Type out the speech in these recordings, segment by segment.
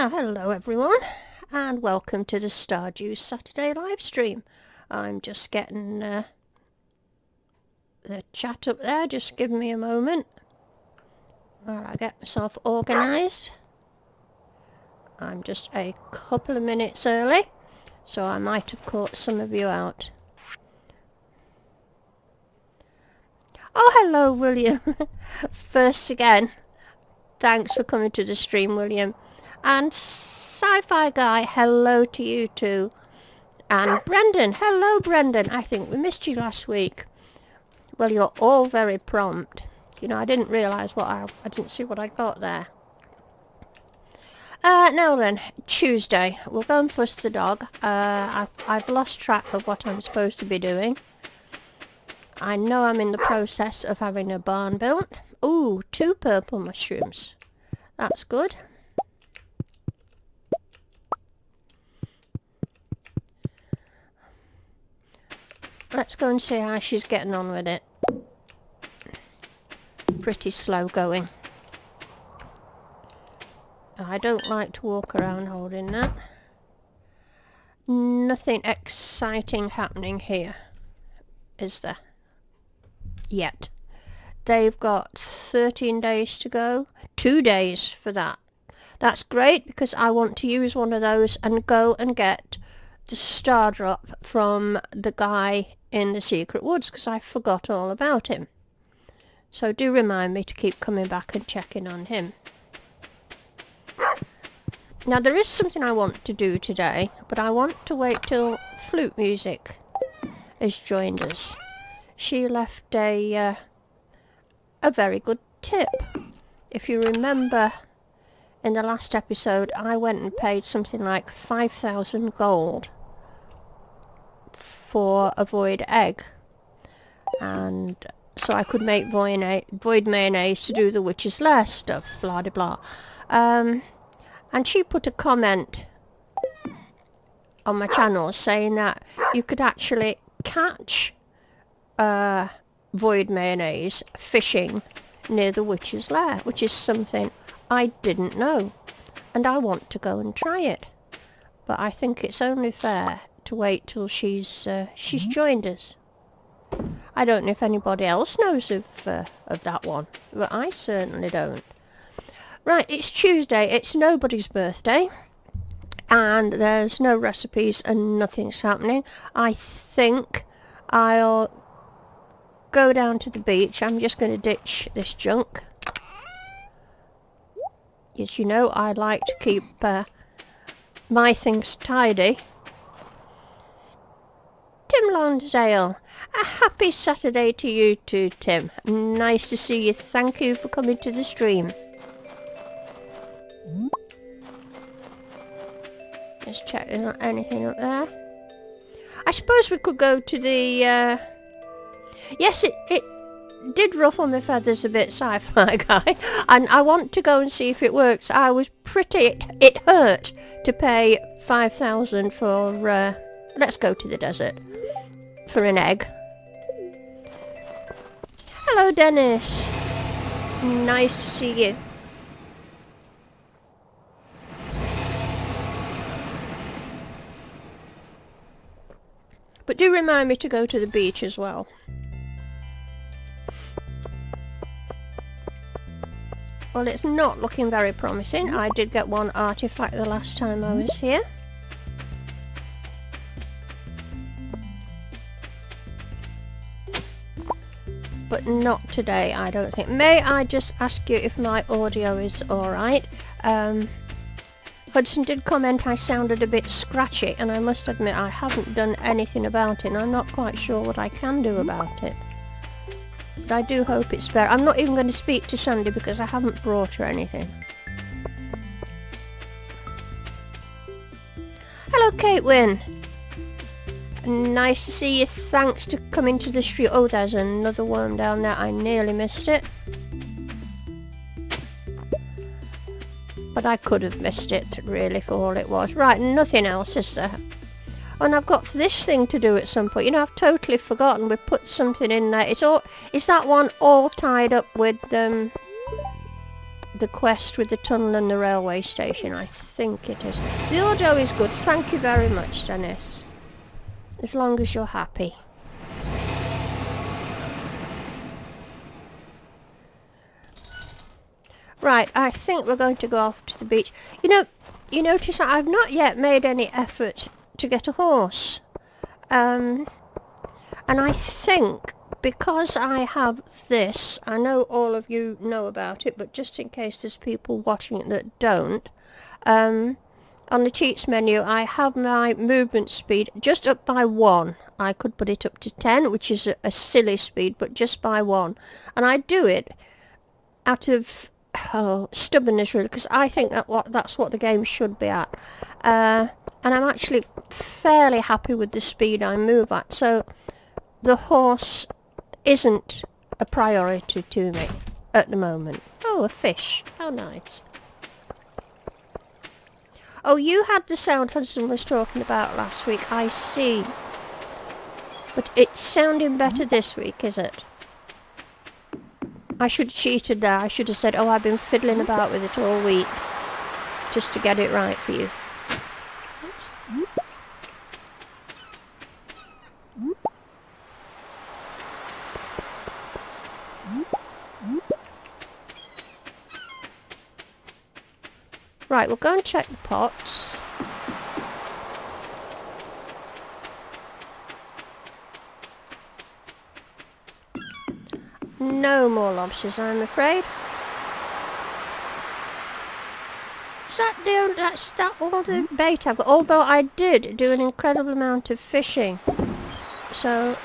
Hello everyone, and welcome to the Stardew Saturday livestream. I'm just getting the chat up there, just give me a moment while I get myself organised. I'm just a couple of minutes early, so I might have caught some of you out. Oh, hello William. First again, thanks for coming to the stream, William. And Sci-Fi Guy, hello to you too. And Brendan, hello Brendan. I think we missed you last week. Well, you're all very prompt. You know, I didn't realise what I didn't see what I got there. Now then, Tuesday. We'll go and fuss the dog. I've lost track of what I'm supposed to be doing. I know I'm in the process of having a barn built. Ooh, 2 purple mushrooms. That's good. Let's go and see how she's getting on with it. Pretty slow going. I don't like to walk around holding that. Nothing exciting happening here, is there? Yet. They've got 13 days to go. 2 days for that. That's great because I want to use one of those and go and get the star drop from the guy in the secret woods, because I forgot all about him. So do remind me to keep coming back and checking on him. Now there is something I want to do today, but I want to wait till Flute Music has joined us. She left a very good tip. If you remember, in the last episode I went and paid something like 5,000 gold for a void egg, and so I could make void mayonnaise to do the witch's lair stuff, blah de blah. And she put a comment on my channel saying that you could actually catch void mayonnaise fishing near the witch's lair, which is something I didn't know, and I want to go and try it. But I think it's only fair to wait till she's joined us. I don't know if anybody else knows of that one, but I certainly don't. Right, it's Tuesday, it's nobody's birthday, and there's no recipes and nothing's happening. I think I'll go down to the beach. I'm just going to ditch this junk. As you know, I like to keep my things tidy. Tim Lonsdale, a happy Saturday to you too, Tim. Nice to see you. Thank you for coming to the stream. Let's check there's not anything up there. I suppose we could go to the... Yes, it did ruffle my feathers a bit, Sci-Fi Guy, and I want to go and see if it works. I was it hurt to pay 5,000 for, let's go to the desert, for an egg. Hello Dennis, nice to see you. But do remind me to go to the beach as well. Well, it's not looking very promising. I did get one artifact the last time I was here. But not today, I don't think. May I just ask you if my audio is alright? Hudson did comment I sounded a bit scratchy, and I must admit I haven't done anything about it, and I'm not quite sure what I can do about it. But I do hope it's better. I'm not even going to speak to Sandy because I haven't brought her anything. Hello Kate Wynn. Nice to see you. Thanks to coming to the street. Oh, there's another worm down there. I nearly missed it. But I could have missed it, really, for all it was. Right, nothing else, is there? Oh, and I've got this thing to do at some point. You know, I've totally forgotten. We put something in there. Is that one all tied up with the quest with the tunnel and the railway station. I think it is. The audio is good. Thank you very much, Dennis. As long as you're happy. Right, I think we're going to go off to the beach. You know, you notice that I've not yet made any effort to get a horse. And I think because I have this, I know all of you know about it, but just in case there's people watching it that don't, on the cheats menu I have my movement speed just up by 1. I could put it up to 10, which is a silly speed, but just by 1. And I do it out of stubbornness, really, because I think that's what the game should be at. And I'm actually fairly happy with the speed I move at, so the horse isn't a priority to me at the moment. Oh, a fish. How nice. Oh, you had the sound Hudson was talking about last week, I see. But it's sounding better this week, is it? I should have cheated there. I should have said, oh, I've been fiddling about with it all week. Just to get it right for you. Right, we'll go and check the pots. No more lobsters, I'm afraid. Is that all the bait I've got? Although I did do an incredible amount of fishing. So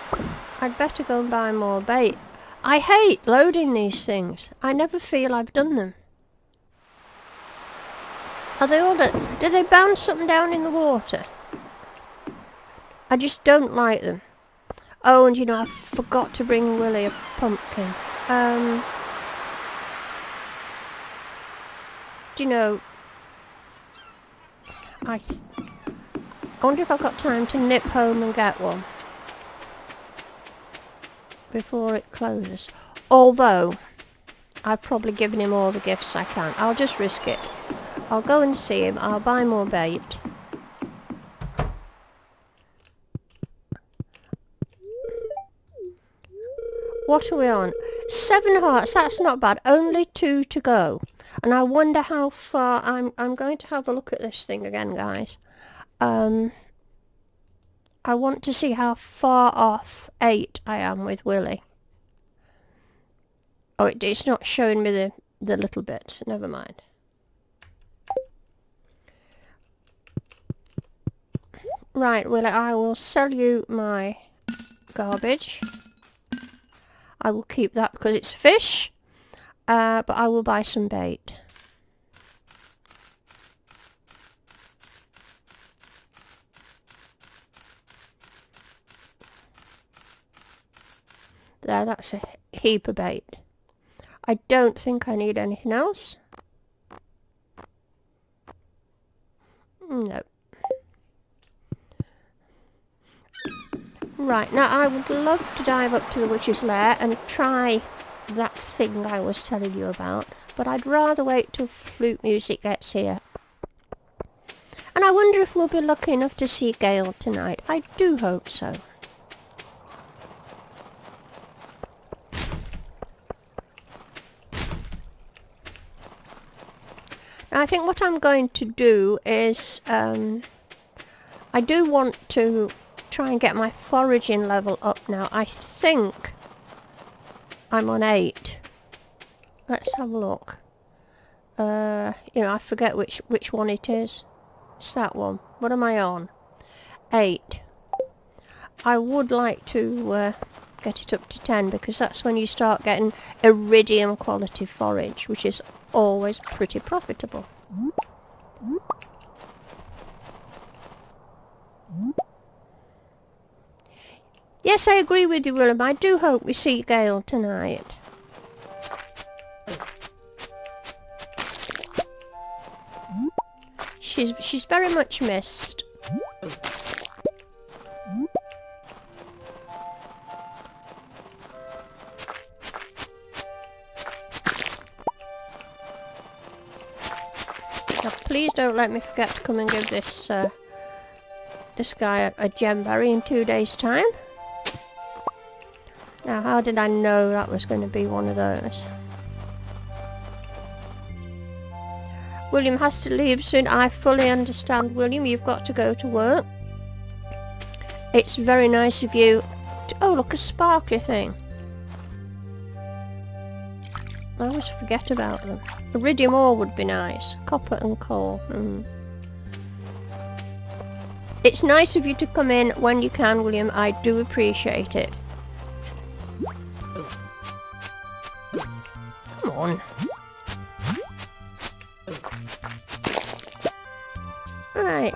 I'd better go and buy more bait. I hate loading these things. I never feel I've done them. Are they all done? Do they bounce something down in the water? I just don't like them. Oh, and you know, I forgot to bring Willie a pumpkin. Do you know, I wonder if I've got time to nip home and get one before it closes. Although, I've probably given him all the gifts I can. I'll just risk it. I'll go and see him. I'll buy more bait. What are we on? 7 hearts. That's not bad. Only 2 to go. And I wonder how far... I'm going to have a look at this thing again, guys. I want to see how far off 8 I am with Willie. Oh, it's not showing me the little bits. Never mind. Right, Willie, I will sell you my garbage. I will keep that because it's fish, but I will buy some bait. There, that's a heap of bait. I don't think I need anything else. No. Right, now I would love to dive up to the witch's lair and try that thing I was telling you about, but I'd rather wait till flute music gets here. And I wonder if we'll be lucky enough to see Gale tonight. I do hope so. Now, I think what I'm going to do is, I do want to try and get my foraging level up now. I think I'm on 8. Let's have a look. You know, I forget which one it is. It's that one. What am I on? 8. I would like to get it up to 10 because that's when you start getting iridium quality forage, which is always pretty profitable. Yes, I agree with you, Willem. I do hope we see Gale tonight. She's very much missed. don't let me forget to come and give this this guy a gem berry in 2 days' time. Now, how did I know that was going to be one of those? William has to leave soon. I fully understand, William. You've got to go to work. It's very nice of you to... Oh, look, a sparkly thing. I always forget about them. Iridium ore would be nice. Copper and coal. It's nice of you to come in when you can, William. I do appreciate it. Come on. Right.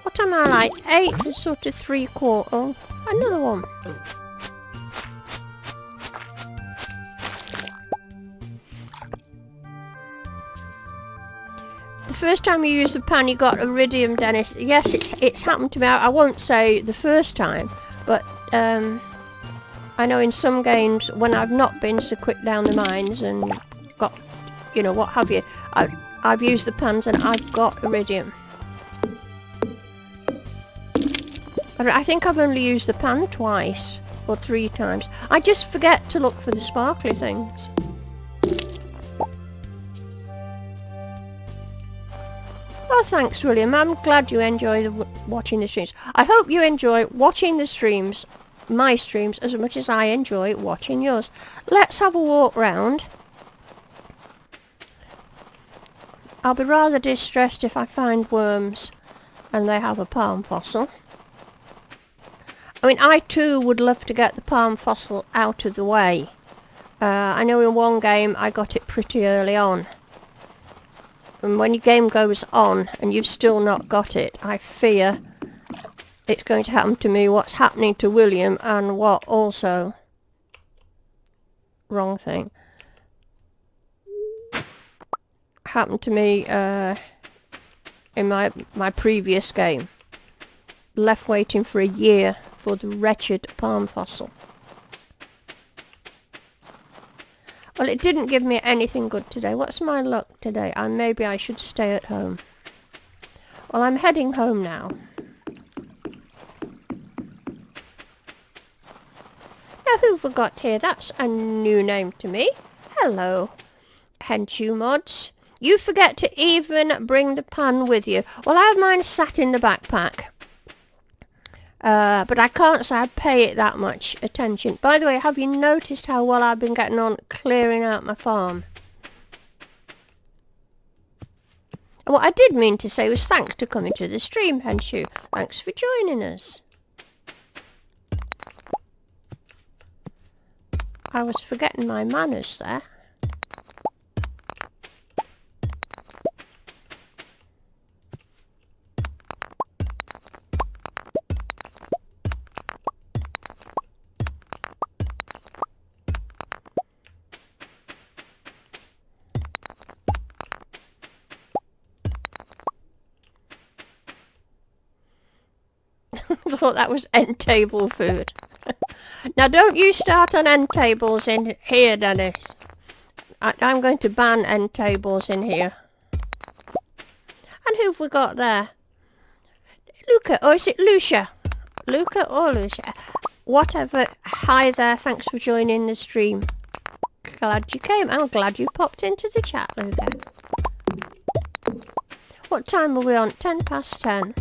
What am I like? 8 and sort of 3/4. Oh, another one. The first time you used the pan you got iridium, Dennis. Yes, it's happened to me. I won't say the first time, but I know in some games when I've not been so quick down the mines and got, you know, what have you, I've used the pans and I've got iridium. I think I've only used the pan twice or 3 times. I just forget to look for the sparkly things. Oh, thanks, William. I'm glad you enjoy watching the streams. I hope you enjoy watching the streams, my streams, as much as I enjoy watching yours. Let's have a walk round. I'll be rather distressed if I find worms and they have a palm fossil. I mean, I too would love to get the palm fossil out of the way. I know in one game I got it pretty early on. And when your game goes on and you've still not got it, I fear it's going to happen to me what's happening to William, and what also... Wrong thing. Happened to me in my previous game. Left waiting for a year for the wretched palm fossil. Well, it didn't give me anything good today. What's my luck today? Maybe I should stay at home. Well, I'm heading home now. Now, who've we got here? That's a new name to me. Hello, Henchu Mods. You forget to even bring the pan with you. Well, I have mine sat in the backpack. But I can't say I pay it that much attention. By the way, have you noticed how well I've been getting on clearing out my farm? And what I did mean to say was thanks for coming to the stream, Henshu. Thanks for joining us. I was forgetting my manners there. I thought that was end table food. Now don't you start on end tables in here, Dennis. I'm going to ban end tables in here. And who've we got there? Luca, or is it Lucia? Luca or Lucia? Whatever. Hi there, thanks for joining the stream. Glad you came. I'm glad you popped into the chat, Luca. What time are we on? 10 past 10.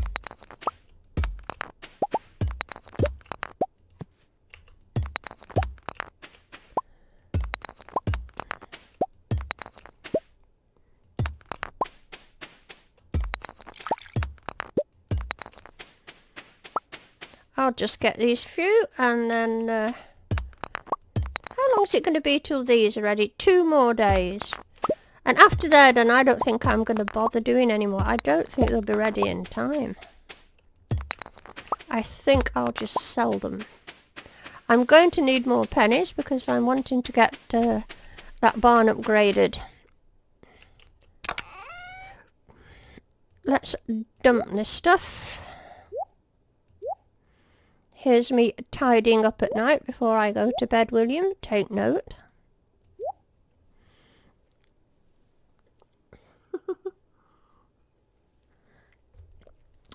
I'll just get these few and then... how long is it going to be till these are ready? 2 more days. And after they're done, I don't think I'm going to bother doing any more. I don't think they'll be ready in time. I think I'll just sell them. I'm going to need more pennies because I'm wanting to get that barn upgraded. Let's dump this stuff. Here's me tidying up at night before I go to bed, William. Take note.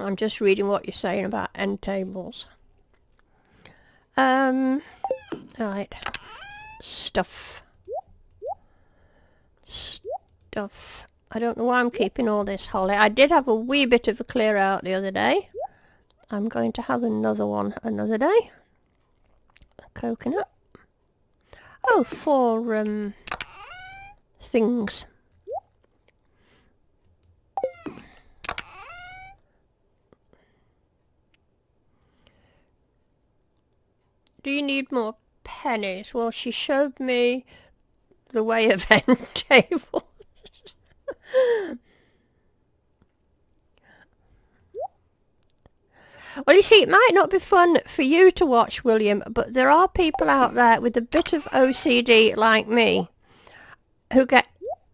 I'm just reading what you're saying about end tables. Right. Stuff. I don't know why I'm keeping all this holly. I did have a wee bit of a clear out the other day. I'm going to have another one another day. A coconut. Oh, for things. Do you need more pennies? Well, she showed me the way of end tables. Well, you see, it might not be fun for you to watch, William, but there are people out there with a bit of OCD like me who get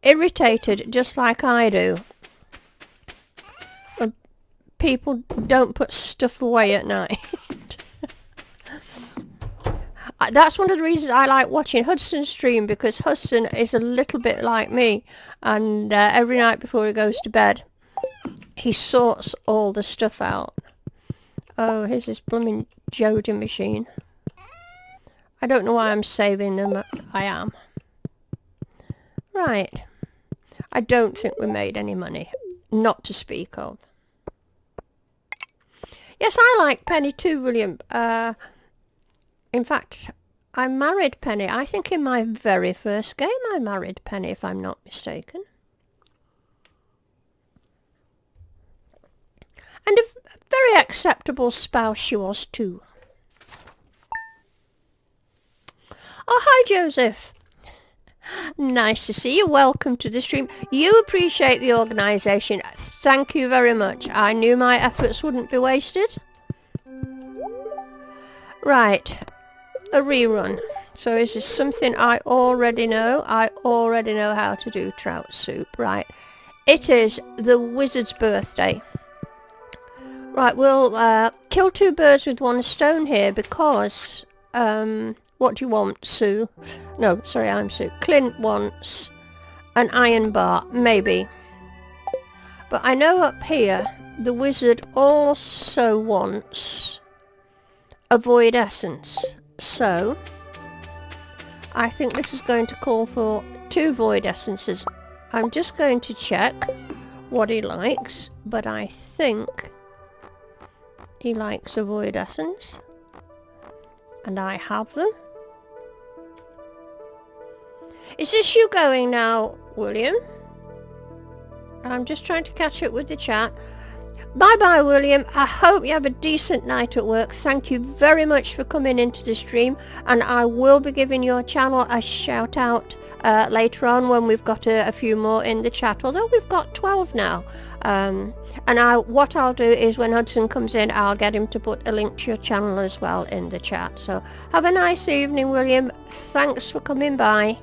irritated just like I do when people don't put stuff away at night. That's one of the reasons I like watching Hudson stream, because Hudson is a little bit like me, and every night before he goes to bed he sorts all the stuff out. Oh, here's this blooming Jody machine. I don't know why I'm saving them. I am. Right. I don't think we made any money. Not to speak of. Yes, I like Penny too, William. In fact, I married Penny. I think in my very first game I married Penny, if I'm not mistaken. And a very acceptable spouse she was too. Oh, hi Joseph. Nice to see you. Welcome to the stream. You appreciate the organisation. Thank you very much. I knew my efforts wouldn't be wasted. Right. A rerun. So is this something I already know? I already know how to do trout soup. Right. It is the wizard's birthday. Right, we'll kill two birds with one stone here because, what do you want, Sue? No, sorry, I'm Sue. Clint wants an iron bar, maybe. But I know up here the wizard also wants a void essence. So, I think this is going to call for 2 void essences. I'm just going to check what he likes, but I think he likes a void essence, and I have them. Is this you going now, William? I'm just trying to catch up with the chat. Bye bye, William. I hope you have a decent night at work. Thank you very much for coming into the stream, and I will be giving your channel a shout out later on when we've got a few more in the chat, although we've got 12 now. And what I'll do is when Hudson comes in, I'll get him to put a link to your channel as well in the chat. So have a nice evening, William. Thanks for coming by.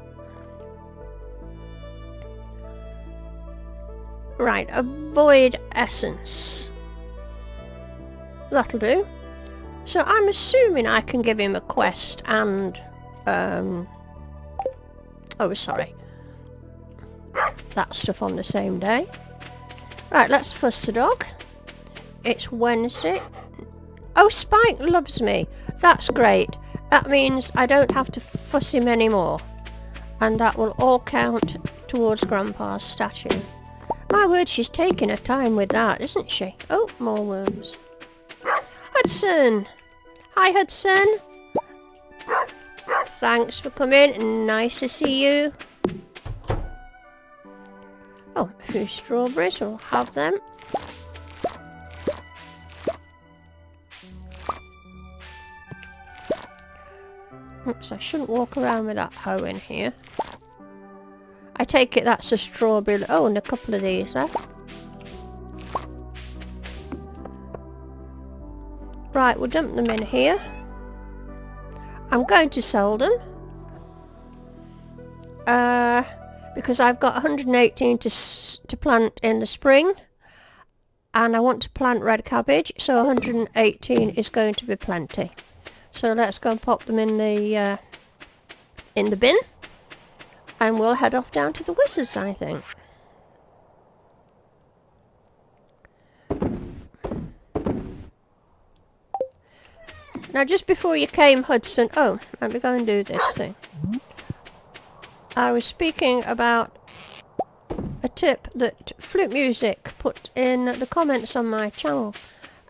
Right, a void essence. That'll do. So I'm assuming I can give him a quest and oh, sorry, that stuff on the same day. Right, let's fuss the dog. It's Wednesday. Oh, Spike loves me. That's great. That means I don't have to fuss him anymore. And that will all count towards Grandpa's statue. My word, she's taking her time with that, isn't she? Oh, more worms. Hudson! Hi, Hudson. Thanks for coming. Nice to see you. Oh, a few strawberries. We'll have them. Oops, I shouldn't walk around with that hoe in here. I take it that's a strawberry. Oh, and a couple of these left. Right, we'll dump them in here. I'm going to sell them. Because I've got 118 to plant in the spring. And I want to plant red cabbage, so 118 is going to be plenty. So let's go and pop them in the bin. And we'll head off down to the wizards, I think. Now, just before you came, Hudson... Oh, let me go and do this thing. I was speaking about a tip that Flute Music put in the comments on my channel.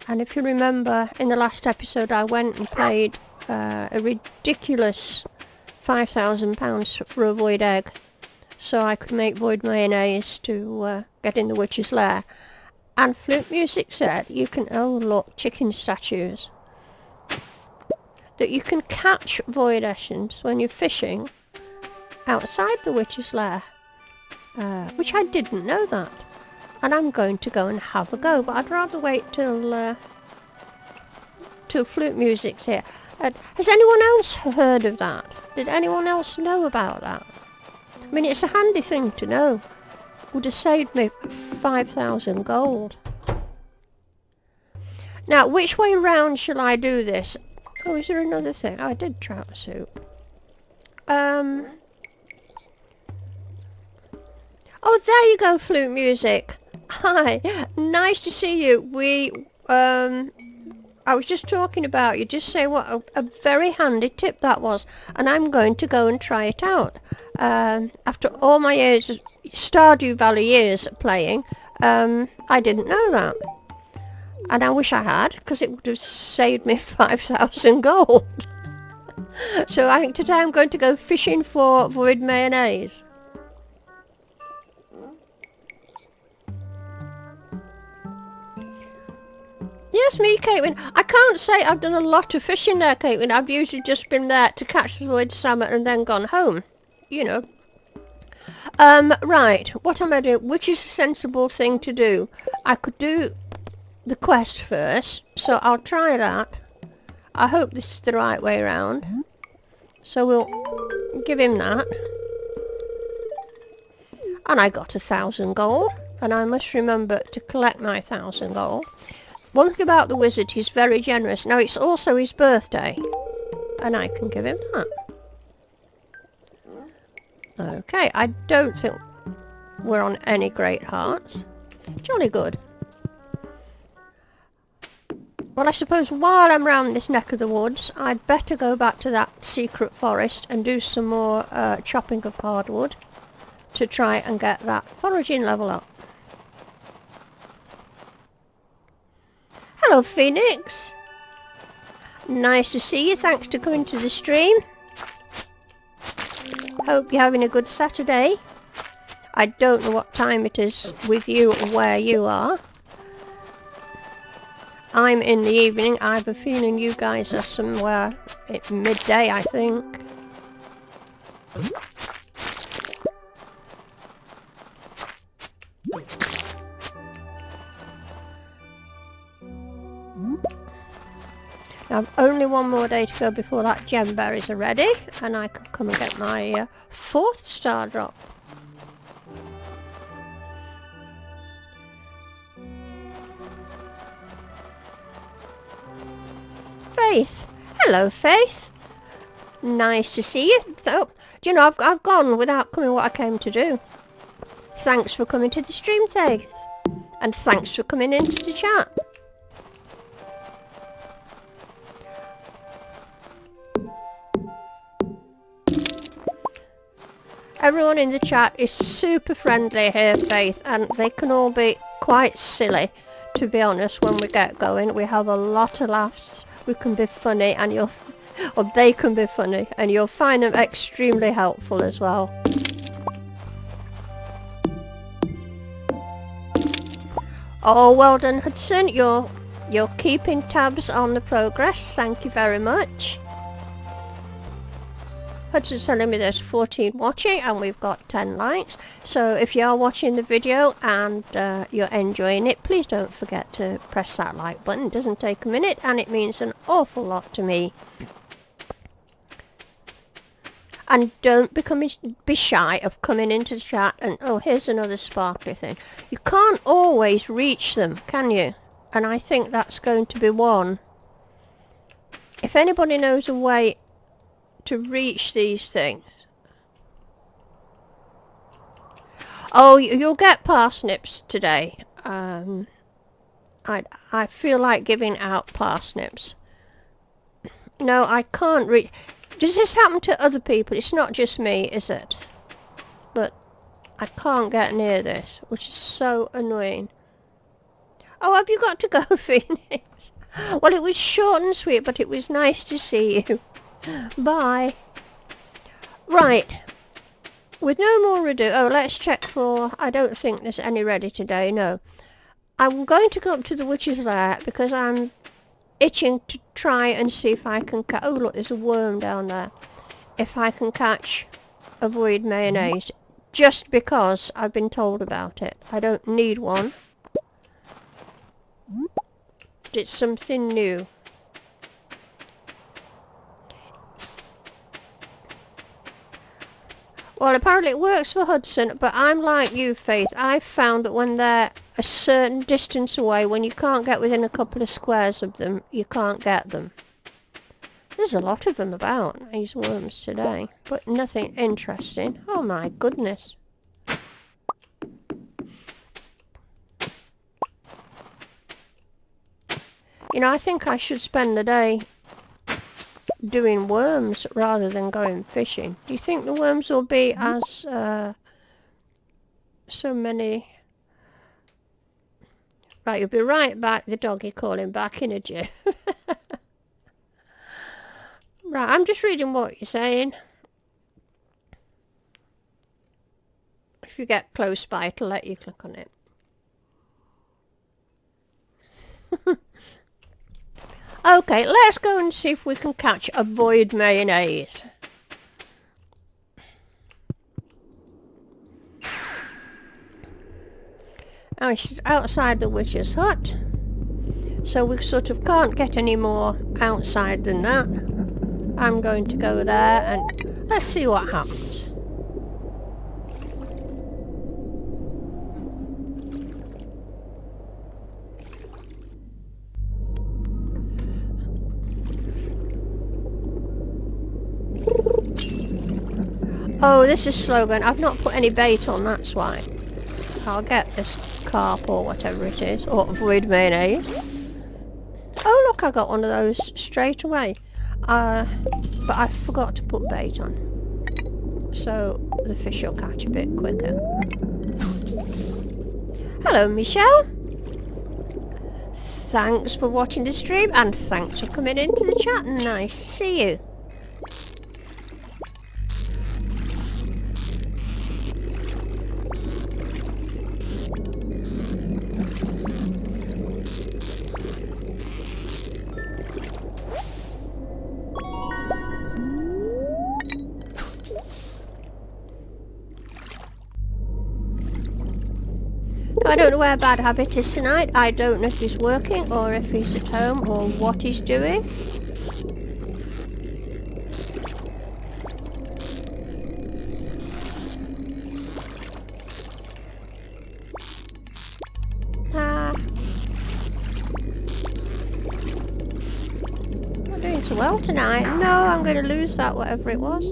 And if you remember, in the last episode I went and paid a ridiculous £5,000 for a void egg, so I could make void mayonnaise to get in the witch's lair. And Flute Music said you can... Oh look, chicken statues. That you can catch void essence when you're fishing outside the witch's lair. Which I didn't know that. And I'm going to go and have a go, but I'd rather wait till Flute Music's here. Has anyone else heard of that? Did anyone else know about that? I mean, it's a handy thing to know. Would have saved me 5,000 gold. Now, which way round shall I do this? Oh, is there another thing? Oh, I did trout soup. Oh, there you go, Flute Music. Hi, nice to see you. I was just talking about you. Just say what a very handy tip that was, and I'm going to go and try it out. After all my years, Stardew Valley years playing, I didn't know that. And I wish I had, because it would have saved me 5,000 gold. So I think today I'm going to go fishing for void mayonnaise. Yes, me, Caitlin. I can't say I've done a lot of fishing there, Caitlin. I've usually just been there to catch the void salmon and then gone home. You know. Right. What am I doing? Which is a sensible thing to do? I could do the quest first, so I'll try that. I hope this is the right way around. So we'll give him that. And I got 1,000 gold. And I must remember to collect my 1,000 gold. One thing about the wizard, he's very generous. Now, it's also his birthday. And I can give him that. Okay, I don't think we're on any great hearts. Jolly good. Well, I suppose while I'm round this neck of the woods, I'd better go back to that secret forest and do some more chopping of hardwood to try and get that foraging level up. Hello, Phoenix. Nice to see you. Thanks for coming to the stream. Hope you're having a good Saturday. I don't know what time it is with you or where you are. I'm in the evening. I have a feeling you guys are somewhere at midday, I think. I've only one more day to go before that gem berries are ready, and I can come and get my 4th star drop. Faith. Hello, Faith. Nice to see you. So, do you know, I've gone without coming what I came to do. Thanks for coming to the stream, Faith. And thanks for coming into the chat. Everyone in the chat is super friendly here, Faith, and they can all be quite silly, to be honest, when we get going. We have a lot of laughs. We can be funny, and or they can be funny, and you'll find them extremely helpful as well. Oh, well done, Hudson. You're keeping tabs on the progress. Thank you very much. Hudson's telling me there's 14 watching and we've got 10 likes. So if you are watching the video and you're enjoying it, please don't forget to press that like button. It doesn't take a minute and it means an awful lot to me. And don't be shy of coming into the chat and, oh, here's another sparkly thing. You can't always reach them, can you? And I think that's going to be one. If anybody knows a way to reach these things. Oh, you'll get parsnips today. I feel like giving out parsnips. No, I can't reach. Does this happen to other people? It's not just me, is it? But I can't get near this, which is so annoying. Oh, have you got to go, Phoenix? Well, it was short and sweet, but it was nice to see you. Bye. Right. With no more ado... Oh, let's check for... I don't think there's any ready today, no. I'm going to go up to the witch's lair because I'm itching to try and see if I can catch... Oh, look, there's a worm down there. If I can catch a void mayonnaise. Just because I've been told about it. I don't need one. But it's something new. Well, apparently it works for Hudson, but I'm like you, Faith. I've found that when they're a certain distance away, when you can't get within a couple of squares of them, you can't get them. There's a lot of them about, these worms today, but nothing interesting. Oh my goodness. You know, I think I should spend the day doing worms rather than going fishing. Do you think the worms will be as so many? Right, you'll be right back, the doggy calling back in a jiff. Right, I'm just reading what you're saying. If you get close by, it'll let you click on it. Okay, let's go and see if we can catch a void mayonnaise. Now it's outside the witch's hut, so we sort of can't get any more outside than that. I'm going to go there and let's see what happens. Oh, this is slow going. I've not put any bait on, that's why. I'll get this carp or whatever it is, or void mayonnaise. Oh look, I got one of those straight away. But I forgot to put bait on. So the fish will catch a bit quicker. Hello, Michelle. Thanks for watching the stream and thanks for coming into the chat. Nice to see you. I don't know where Bad Habit is tonight. I don't know if he's working or if he's at home or what he's doing. Not doing so well tonight. No, I'm going to lose that, whatever it was.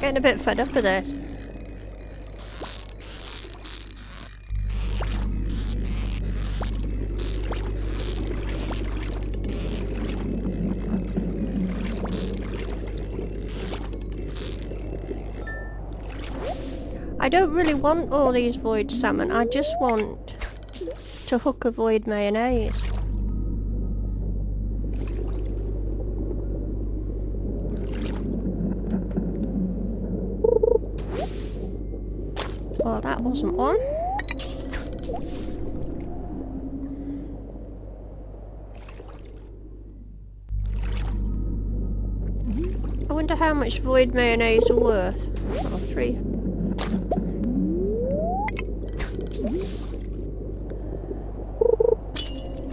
Getting a bit fed up with this. I don't really want all these void salmon, I just want to hook a void mayonnaise. Well, that wasn't one. I wonder how much void mayonnaise are worth. Oh, 3.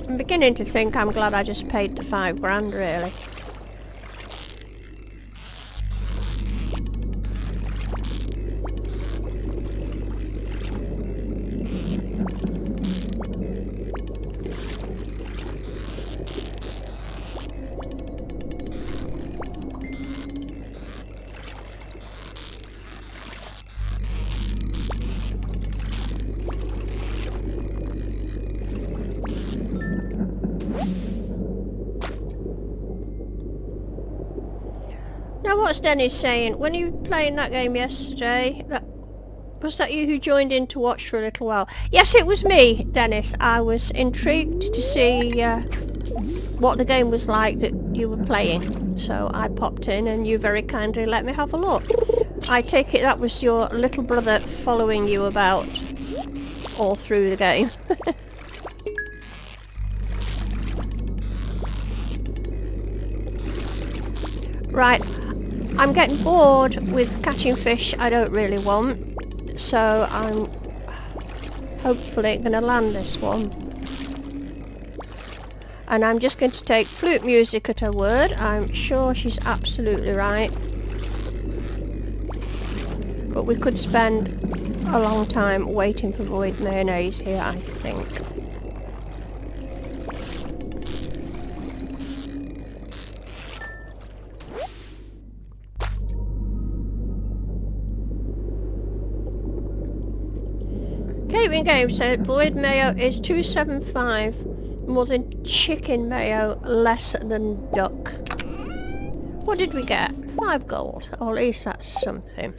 I'm beginning to think I'm glad I just paid the £5 really. Now what's Dennis saying? When you were playing that game yesterday, was that you who joined in to watch for a little while? Yes, it was me, Dennis. I was intrigued to see what the game was like that you were playing. So I popped in and you very kindly let me have a look. I take it that was your little brother following you about all through the game. Right, I'm getting bored with catching fish I don't really want, so I'm hopefully going to land this one. And I'm just going to take flute music at her word. I'm sure she's absolutely right. But we could spend a long time waiting for void mayonnaise here, I think. Caitlin Game said void mayo is 275, more than chicken mayo, less than duck. What did we get? 5 gold. Or at least that's something.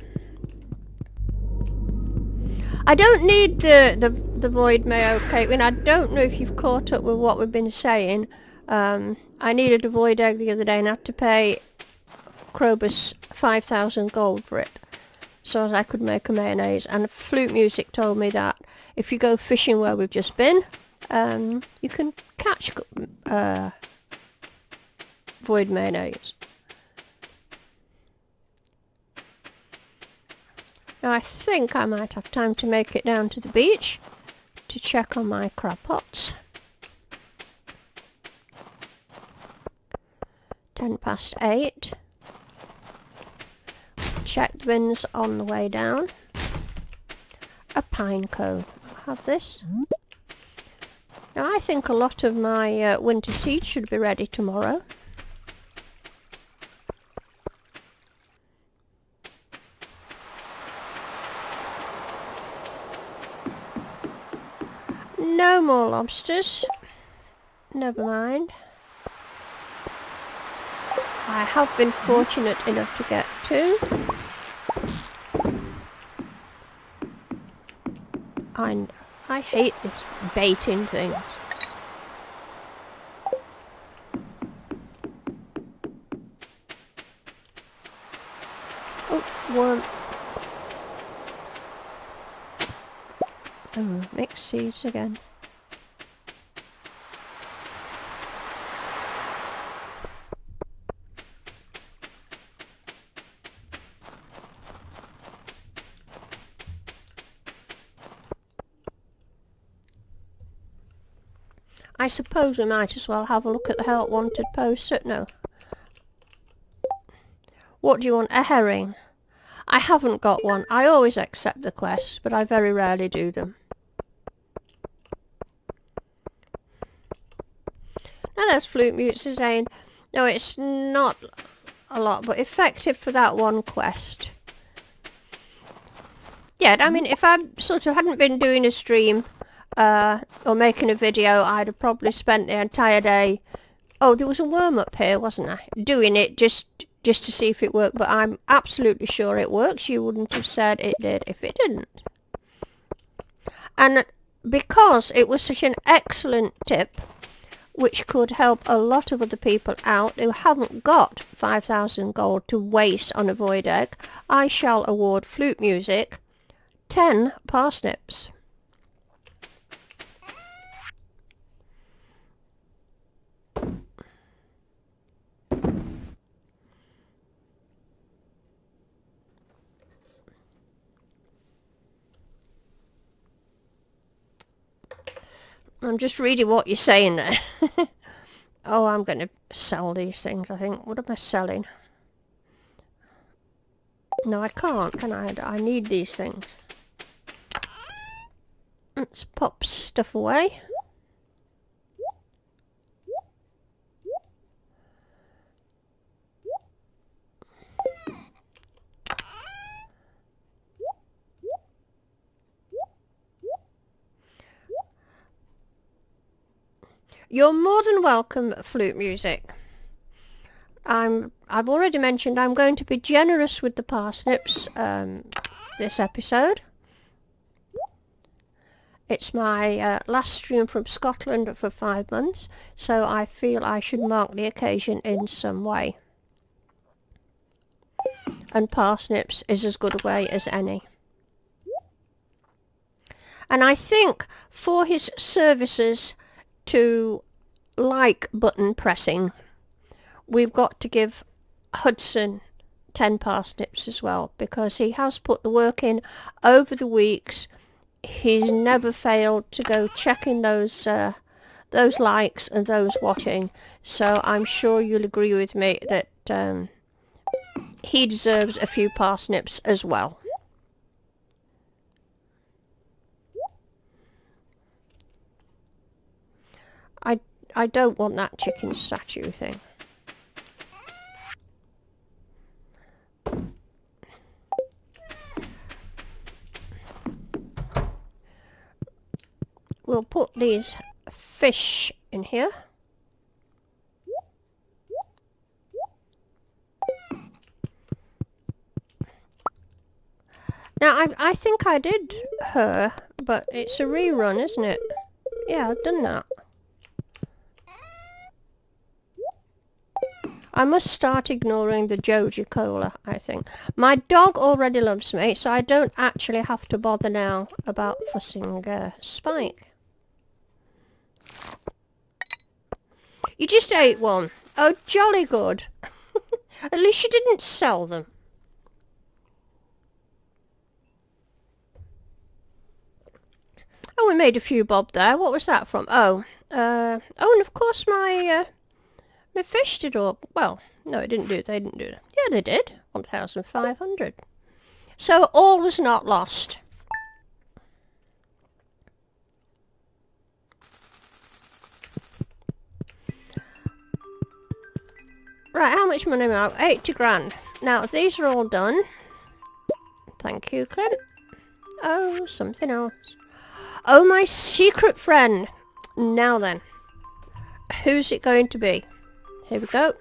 I don't need the void mayo, Caitlin. I don't know if you've caught up with what we've been saying. I needed a void egg the other day and I had to pay Krobus 5,000 gold for it, so that I could make a mayonnaise. And flute music told me that if you go fishing where we've just been, you can catch void mayonnaise. Now I think I might have time to make it down to the beach to check on my crab pots. 8:10. Check the bins on the way down. A pine cone. I'll have this. Now I think a lot of my winter seeds should be ready tomorrow. No more lobsters. Never mind. I have been fortunate enough to get 2. I hate this baiting thing. Oh, worm. Oh, mixed seeds again. I suppose we might as well have a look at the help wanted poster. No. What do you want? A herring? I haven't got one. I always accept the quests, but I very rarely do them. Now there's flute music saying, no, it's not a lot, but effective for that one quest. Yeah, I mean, if I sort of hadn't been doing a stream or making a video, I'd have probably spent the entire day... Oh, there was a worm up here, wasn't there? Doing it just to see if it worked, but I'm absolutely sure it works. You wouldn't have said it did if it didn't. And because it was such an excellent tip, which could help a lot of other people out who haven't got 5,000 gold to waste on a void egg, I shall award flute music 10 parsnips. I'm just reading what you're saying there. Oh, I'm going to sell these things, I think. What am I selling? No, I can't, can I? I need these things. Let's pop stuff away. You're more than welcome, flute music. I'm I've already mentioned I'm going to be generous with the parsnips this episode. It's my last stream from Scotland for 5 months, so I feel I should mark the occasion in some way. And parsnips is as good a way as any. And I think for his services to like button pressing, we've got to give Hudson 10 parsnips as well, because he has put the work in over the weeks. He's never failed to go checking those likes and those watching, so I'm sure you'll agree with me that he deserves a few parsnips as well. I don't want that chicken statue thing. We'll put these fish in here. Now, I think I did her, but it's a rerun, isn't it? Yeah, I've done that. I must start ignoring the Joji Cola, I think. My dog already loves me, so I don't actually have to bother now about fussing Spike. You just ate one. Oh, jolly good. At least you didn't sell them. Oh, we made a few bob there. What was that from? Oh, and of course my fish did all... Well, no, it didn't do it. They didn't do it. Yeah, they did. 1,500. So all was not lost. Right, how much money am I out? 80 grand. Now, these are all done. Thank you, Clint. Oh, something else. Oh, my secret friend. Now then. Who's it going to be? Here we go.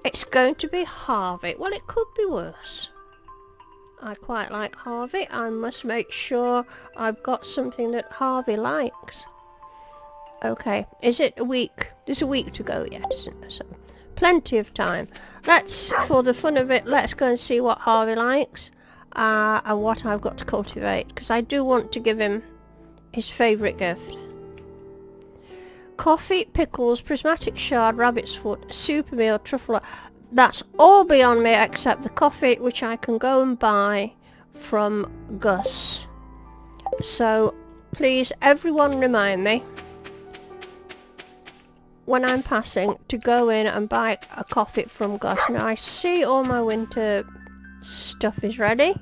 It's going to be Harvey. Well, it could be worse. I quite like Harvey. I must make sure I've got something that Harvey likes. Okay, is it a week? There's a week to go yet, isn't there? So, plenty of time. Let's, for the fun of it, let's go and see what Harvey likes. And what I've got to cultivate. Because I do want to give him his favourite gift. Coffee, pickles, prismatic shard, rabbit's foot, super meal, truffle. That's all beyond me except the coffee, which I can go and buy from Gus. So please, everyone remind me when I'm passing to go in and buy a coffee from Gus. Now I see all my winter stuff is ready.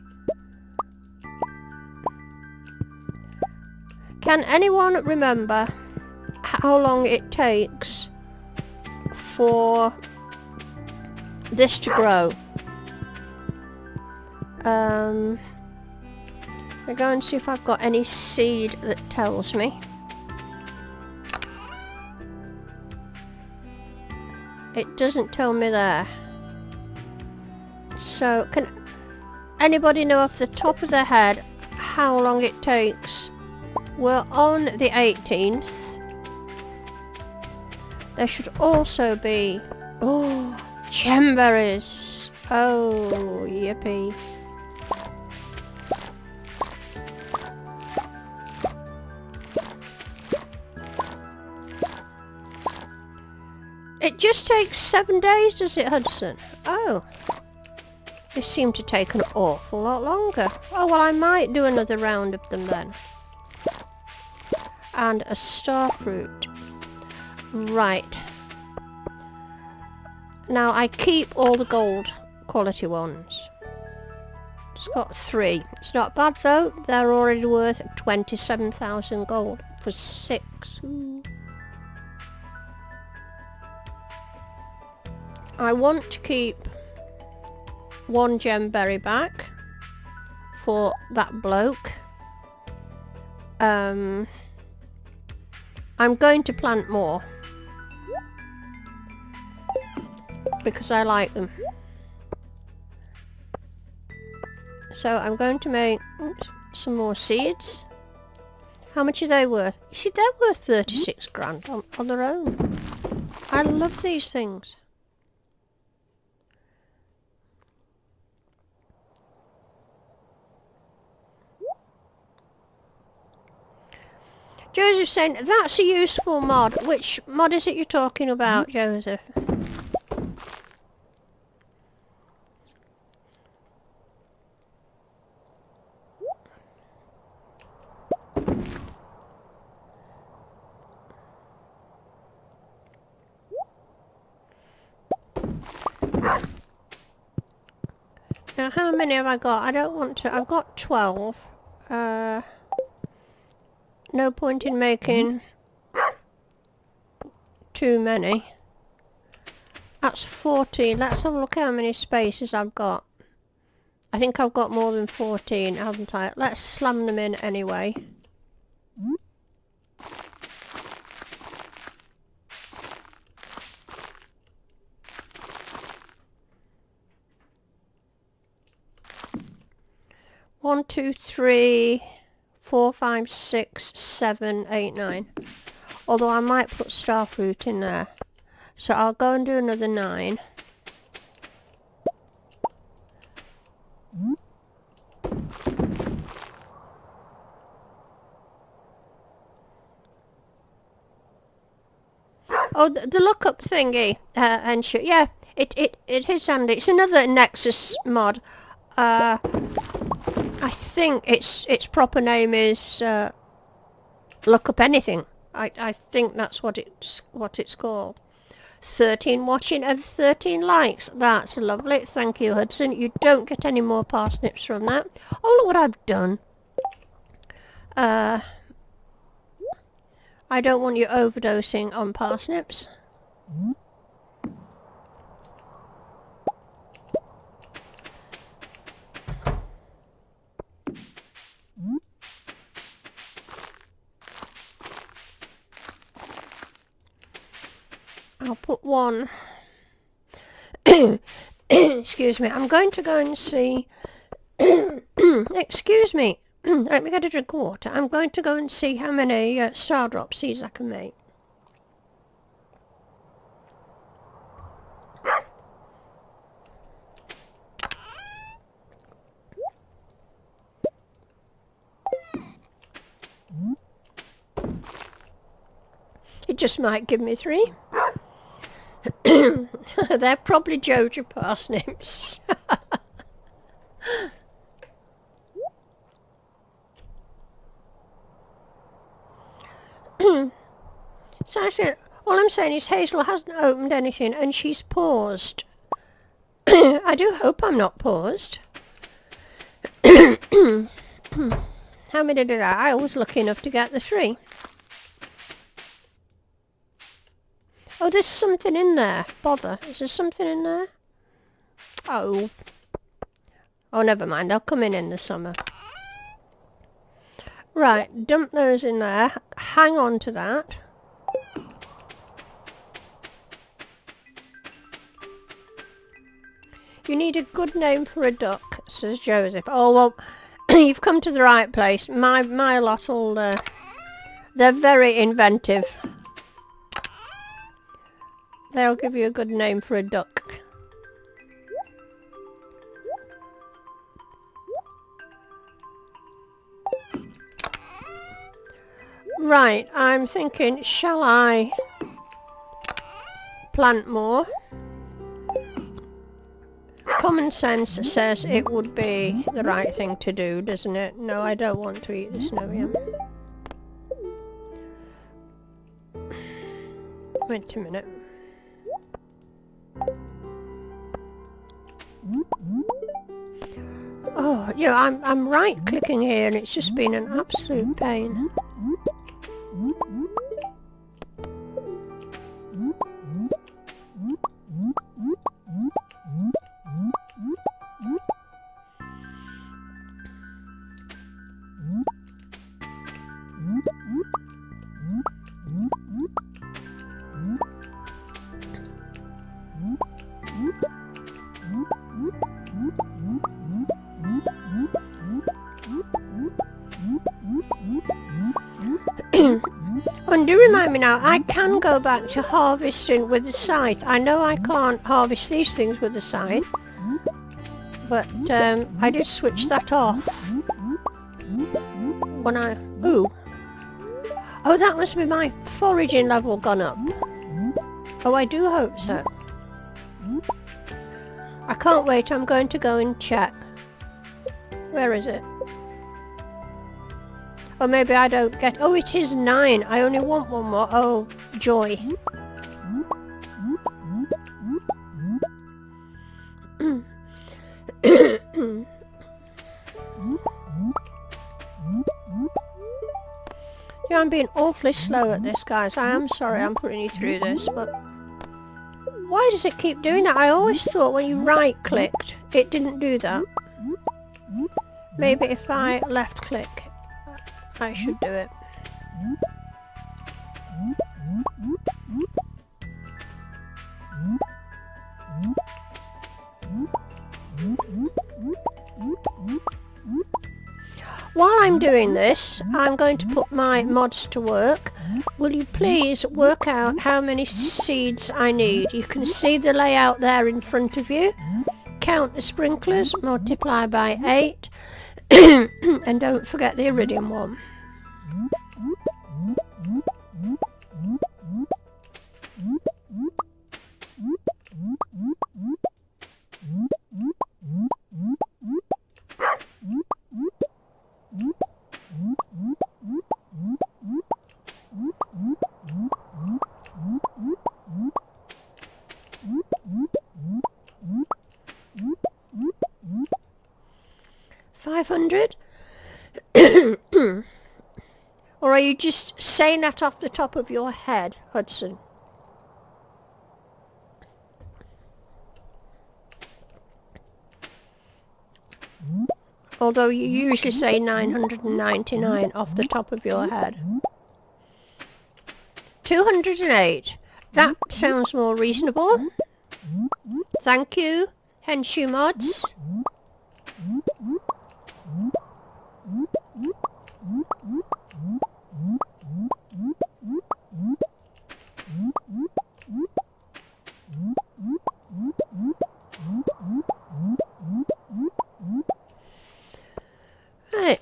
Can anyone remember how long it takes for this to grow? I'll go and see if I've got any seed that tells me. It doesn't tell me there. So, can anybody know off the top of their head how long it takes? We're on the 18th. There should also be... Oh, gemberries. Oh, yippee. It just takes 7 days, does it, Hudson? Oh. This seemed to take an awful lot longer. Oh, well, I might do another round of them then. And a star fruit. Right. Now, I keep all the gold quality ones. It's got 3. It's not bad, though. They're already worth 27,000 gold for 6. Ooh. I want to keep 1 gemberry back for that bloke. I'm going to plant more. because I like them. So I'm going to make some more seeds. How much are they worth? You see, they're worth 36 grand on their own. I love these things. Joseph saying, that's a useful mod. Which mod is it you're talking about, Joseph? Now, how many have I got? I don't want to... I've got 12. No point in making too many. That's 14. Let's have a look how many spaces I've got. I think I've got more than 14, haven't I? Let's slam them in anyway. One, two, three, 4, 5, 6, 7, 8, 9. Although I might put star fruit in there. So I'll go and do another 9. Oh, the lookup thingy, and yeah, it is handy. It's another Nexus mod. I think its proper name is look up anything. I think that's what it's called. 13 watching and 13 likes. That's lovely. Thank you, Hudson. You don't get any more parsnips from that. Oh, look what I've done. I don't want you overdosing on parsnips. I'll put one. Excuse me. I'm going to go and see... Excuse me. Let me get a drink of water. I'm going to go and see how many star drop seeds I can make. It just might give me 3. They're probably Jojo parsnips. So I said, all I'm saying is Hazel hasn't opened anything and she's paused. I do hope I'm not paused. How many did I was lucky enough to get the 3. Oh, there's something in there. Bother. Is there something in there? Oh. Oh, never mind. They'll come in the summer. Right, dump those in there. Hang on to that. You need a good name for a duck, says Joseph. Oh, well, you've come to the right place. My lot will... they're very inventive. They'll give you a good name for a duck. Right, I'm thinking, shall I plant more? Common sense says it would be the right thing to do, doesn't it? No, I don't want to eat the snow yam. Wait a minute. Oh, yeah, I'm right-clicking here and it's just been an absolute pain. And do remind me now, I can go back to harvesting with the scythe. I know I can't harvest these things with the scythe, but I did switch that off when I... Ooh. Oh, that must be my foraging level gone up. Oh, I do hope so. I can't wait, I'm going to go and check. Where is it? Or maybe I don't get... Oh, it is 9. I only want one more. Oh, joy. Yeah, I'm being awfully slow at this, guys. I am sorry I'm putting you through this, but... Why does it keep doing that? I always thought when you right-clicked, it didn't do that. Maybe if I left-click, I should do it. While I'm doing this, I'm going to put my mods to work. Will you please work out how many seeds I need? You can see the layout there in front of you. Count the sprinklers, multiply by 8, and don't forget the iridium one. Or are you just saying that off the top of your head, Hudson? Although you usually say 999 off the top of your head. 208. That sounds more reasonable. Thank you, Henshu mods. Right.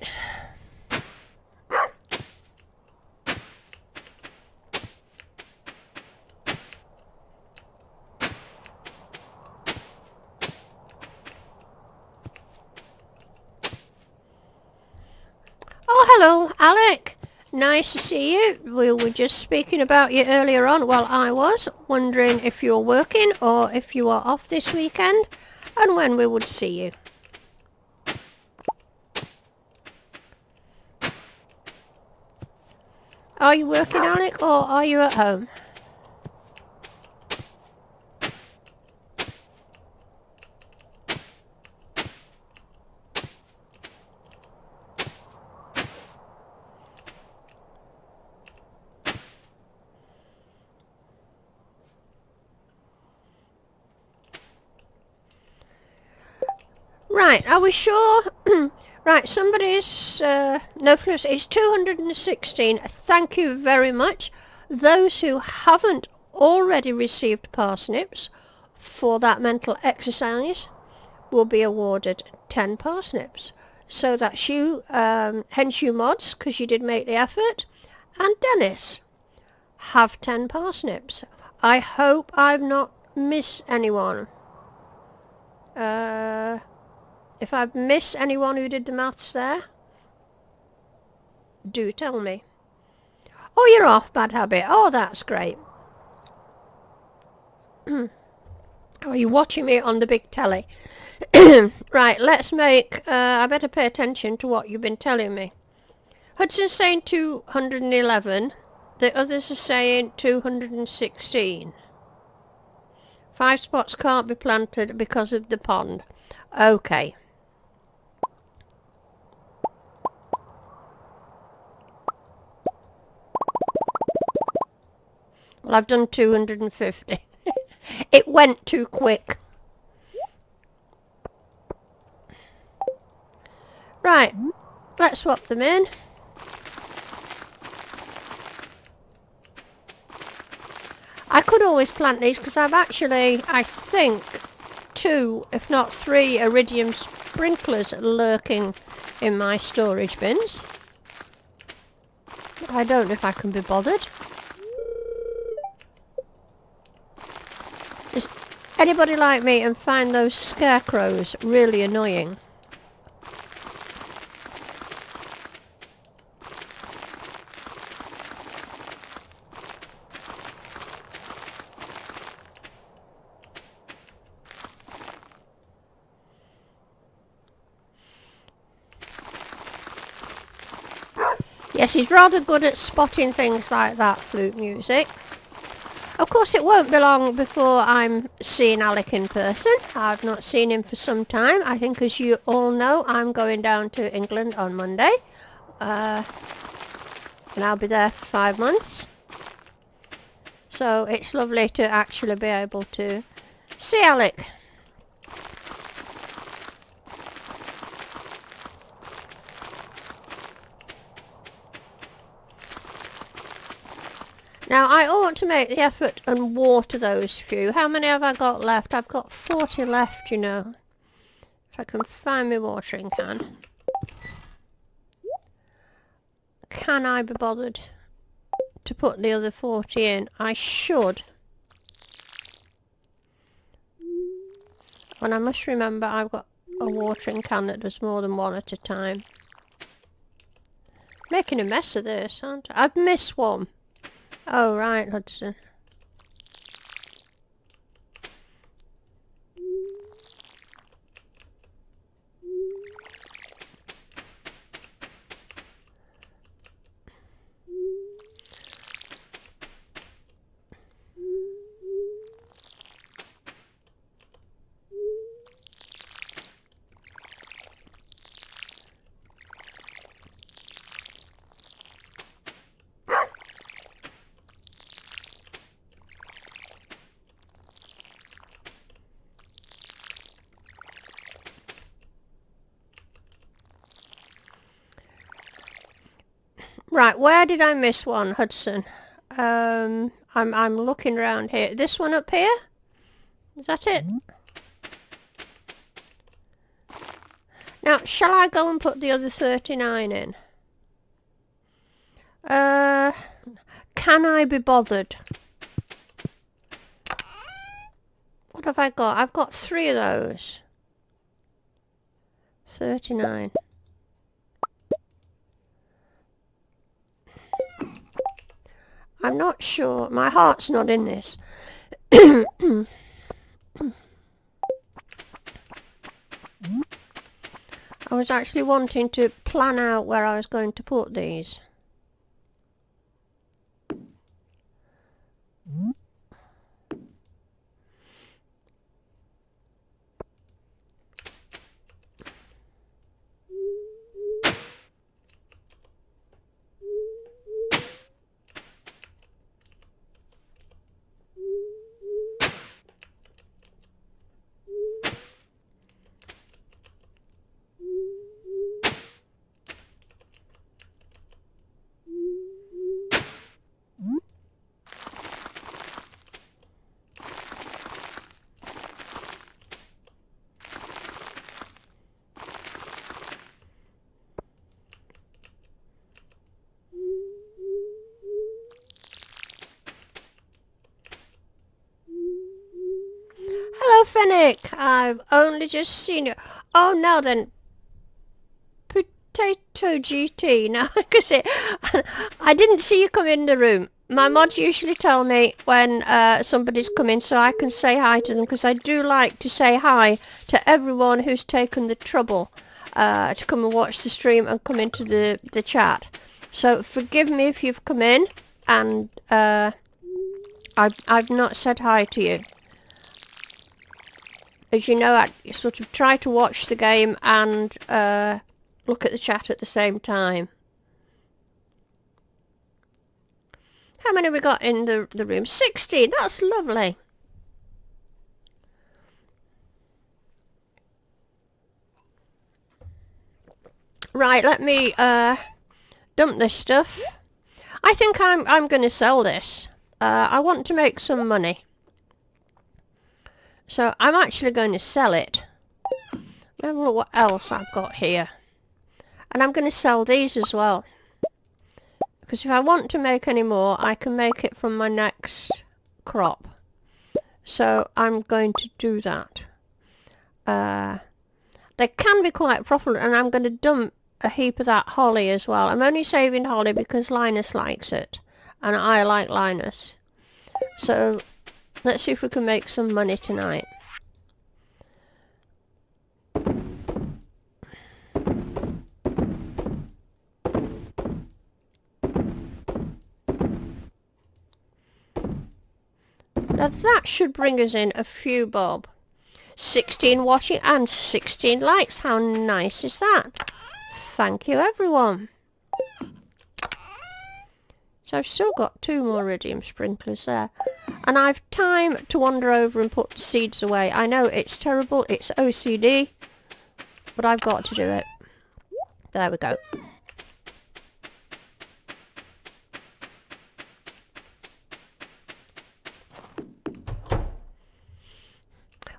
Oh, hello, Alec. Nice to see you. We were just speaking about you earlier on. Well, I was wondering if you're working or if you are off this weekend and when we would see you. Are you working, Alec, or are you at home? Right, are we sure? Right, somebody's... no, it's 216. Thank you very much. Those who haven't already received parsnips for that mental exercise will be awarded 10 parsnips. So that's you, hence you mods, because you did make the effort, and Dennis have 10 parsnips. I hope I've not missed anyone. If I've missed anyone who did the maths there, do tell me. Oh, you're off, bad habit. Oh, that's great. Are you watching me on the big telly? Right, let's make... I better pay attention to what you've been telling me. Hudson's saying 211. The others are saying 216. 5 spots can't be planted because of the pond. Okay. Well, I've done 250. It went too quick. Right, let's swap them in. I could always plant these because I've actually, I think, 2, if not 3 iridium sprinklers lurking in my storage bins. I don't know if I can be bothered. Is anybody like me and find those scarecrows really annoying? Yes, he's rather good at spotting things like that, flute music. Of course, it won't be long before I'm seeing Alec in person. I've not seen him for some time. I think, as you all know, I'm going down to England on Monday. And I'll be there for 5 months. So it's lovely to actually be able to see Alec. Now, I ought to make the effort and water those few. How many have I got left? I've got 40 left, you know. If I can find my watering can. Can I be bothered to put the other 40 in? I should. And I must remember I've got a watering can that does more than one at a time. Making a mess of this, aren't I? I've missed one. Oh, right, Hudson. Right, where did I miss one, Hudson? I'm looking around here. This one up here? Is that it? Now, shall I go and put the other 39 in? Can I be bothered? What have I got? I've got 3 of those. 39. I'm not sure. My heart's not in this. I was actually wanting to plan out where I was going to put these. Hello, Fennec. I've only just seen you. Oh, now then. Potato GT. Now, because I didn't see you come in the room. My mods usually tell me when somebody's come in so I can say hi to them, because I do like to say hi to everyone who's taken the trouble to come and watch the stream and come into the chat. So forgive me if you've come in and I've not said hi to you. As you know, I sort of try to watch the game and look at the chat at the same time. How many we got in the room? 16. That's lovely. Right, let me dump this stuff. I think I'm going to sell this. I want to make some money. So I'm actually going to sell it. Have a look what else I've got here. And I'm going to sell these as well. Because if I want to make any more, I can make it from my next crop. So I'm going to do that. They can be quite profitable, and I'm going to dump a heap of that holly as well. I'm only saving holly because Linus likes it. And I like Linus. So let's see if we can make some money tonight. Now that should bring us in a few bob. 16 watching and 16 likes. How nice is that? Thank you, everyone. So I've still got 2 more iridium sprinklers there. And I've time to wander over and put the seeds away. I know it's terrible, it's OCD, but I've got to do it. There we go.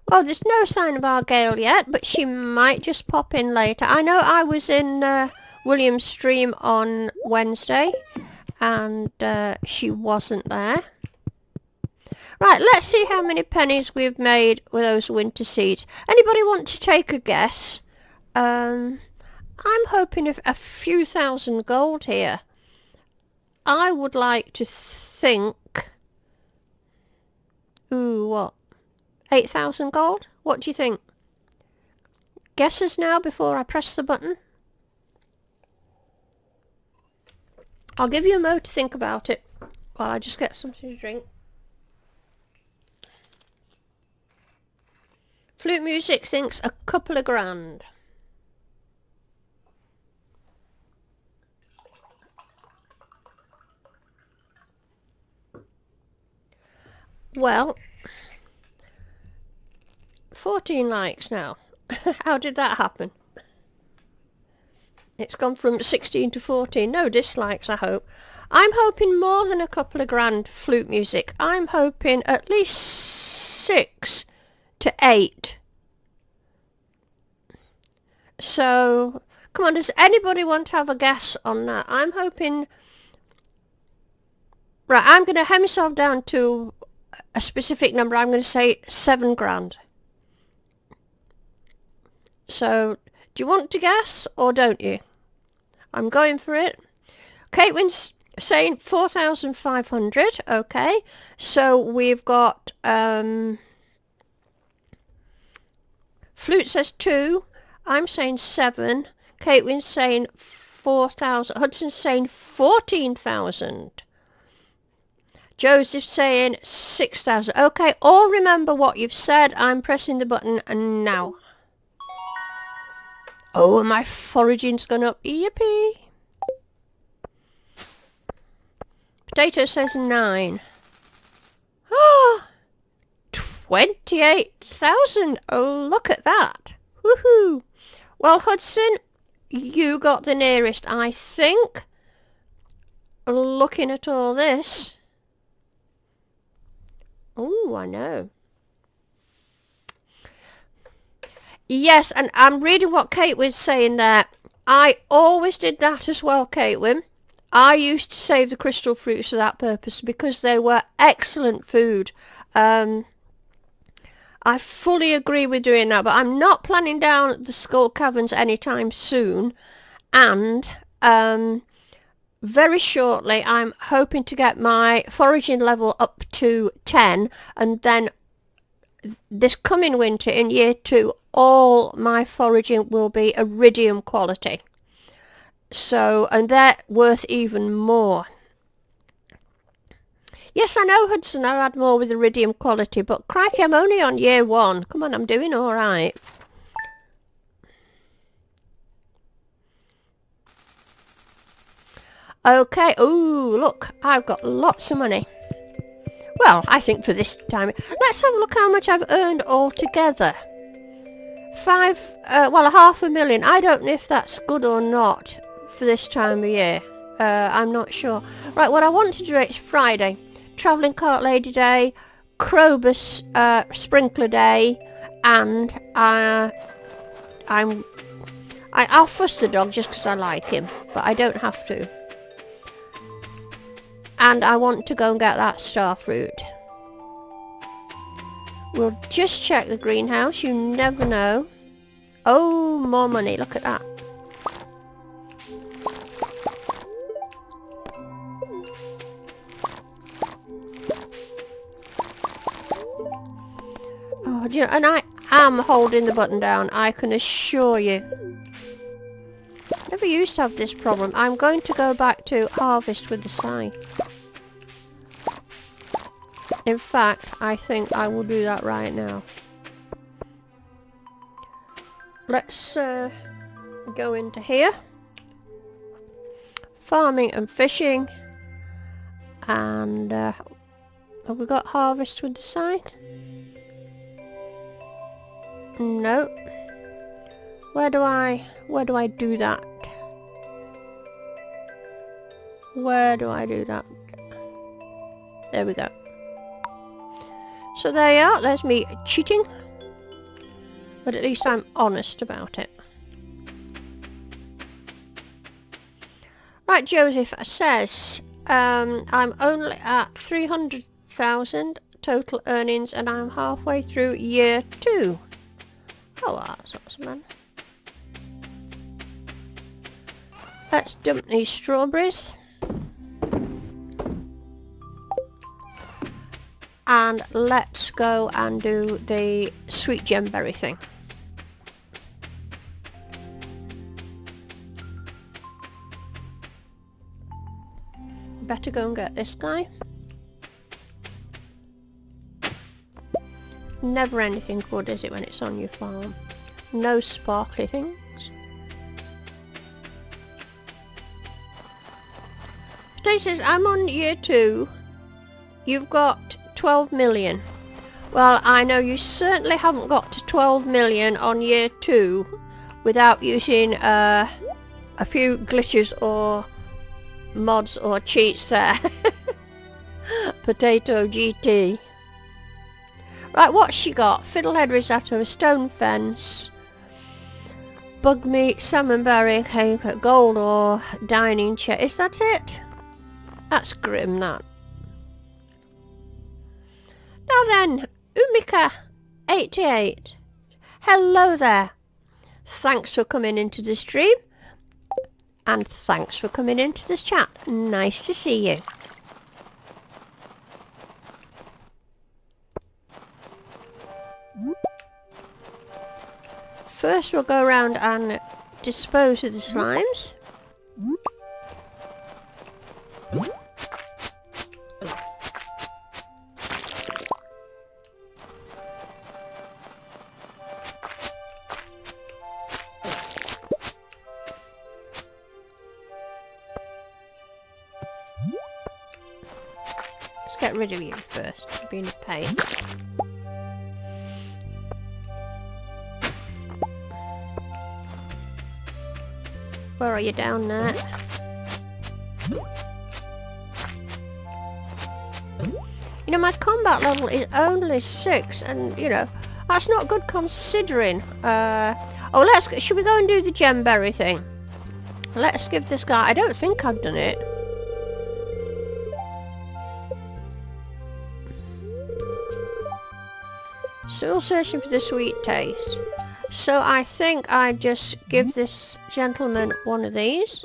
Well, there's no sign of our Gail yet, but she might just pop in later. I know I was in William's stream on Wednesday, and she wasn't there. Right, let's see how many pennies we've made with those winter seeds. Anybody want to take a guess? I'm hoping a few thousand gold here. I would like to think... Ooh, what? 8,000 gold? What do you think? Guesses now before I press the button? I'll give you a moment to think about it while I just get something to drink. Flute Music thinks a couple of grand. Well, 14 likes now. How did that happen? It's gone from 16 to 14. No dislikes, I hope. I'm hoping more than a couple of grand, Flute Music. I'm hoping at least 6 to 8. So, come on, does anybody want to have a guess on that? I'm hoping... Right, I'm going to hem myself down to a specific number. I'm going to say 7 grand. So, do you want to guess or don't you? I'm going for it. Caitlin's saying 4,500. Okay, so we've got... Flute says 2. I'm saying 7. Caitlin's saying 4,000. Hudson's saying 14,000. Joseph's saying 6,000. Okay, all remember what you've said. I'm pressing the button and now. Oh, and my foraging's gone up. Yippee. Potato says 9. Oh, 28,000. Oh, look at that. Woohoo. Well, Hudson, you got the nearest, I think. Looking at all this. Oh, I know. Yes, and I'm reading what Kate was saying there. I always did that as well, Caitlin. I used to save the crystal fruits for that purpose because they were excellent food. I fully agree with doing that, but I'm not planning down the Skull Caverns anytime soon. And very shortly, I'm hoping to get my foraging level up to 10, and then this coming winter in year 2, all my foraging will be iridium quality. So, and they're worth even more. Yes, I know, Hudson, I'll add more with iridium quality, but crikey, I'm only on year 1. Come on, I'm doing all right. Okay, ooh, look, I've got lots of money. Well, I think for this time, let's have a look how much I've earned altogether. 500,000. I don't know if that's good or not for this time of year. I'm not sure. Right, what I want to do, it's Friday. travelling cart lady day, Krobus sprinkler day, and I'll fuss the dog just because I like him, but I don't have to. And I want to go and get that star fruit. We'll just check the greenhouse, you never know. Oh, more money, look at that. Oh, do you know, and I am holding the button down, I can assure you. Never used to have this problem. I'm going to go back to harvest with the scythe. In fact, I think I will do that right now. Let's go into here. Farming and fishing. And have we got harvest with the scythe? No. Where do I do that? Where do I do that? There we go. So there you are, there's me cheating. But at least I'm honest about it. Right, Joseph says, I'm only at 300,000 total earnings and I'm halfway through year 2. Oh, well, that's awesome, man. Let's dump these strawberries. And let's go and do the sweet gemberry thing. Better go and get this guy. Never anything good, is it, when it's on your farm? No sparkly things. Dave says, I'm on year 2. You've got 12 million. Well, I know you certainly haven't got to 12 million on year 2 without using a few glitches or mods or cheats there. Potato GT. Right, what's she got? Fiddlehead risotto, a stone fence, bug meat, salmonberry cake, gold ore, dining chair. Is that it? That's grim, that. Now then, Umika88. Hello there. Thanks for coming into the stream. And thanks for coming into this chat. Nice to see you. First we'll go around and dispose of the slimes. Let's get rid of you first, you're being a pain. Where are you down there? You know, my combat level is only 6 and, you know, that's not good considering. Oh, should we go and do the gemberry thing? Let's give this guy, I don't think I've done it. Still searching for the sweet taste. So I think I just give this gentleman one of these.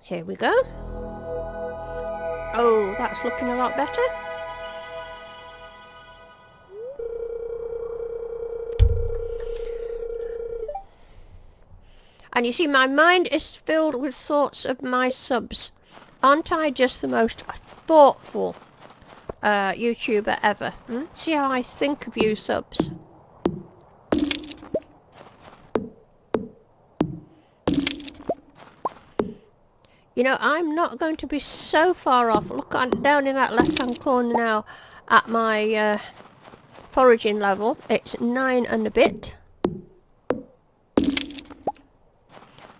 Here we go. Oh, that's looking a lot better. And you see, my mind is filled with thoughts of my subs. Aren't I just the most thoughtful YouTuber ever? See how I think of you subs. You know, I'm not going to be so far off. Look, I'm down in that left-hand corner now at my foraging level. It's 9 and a bit.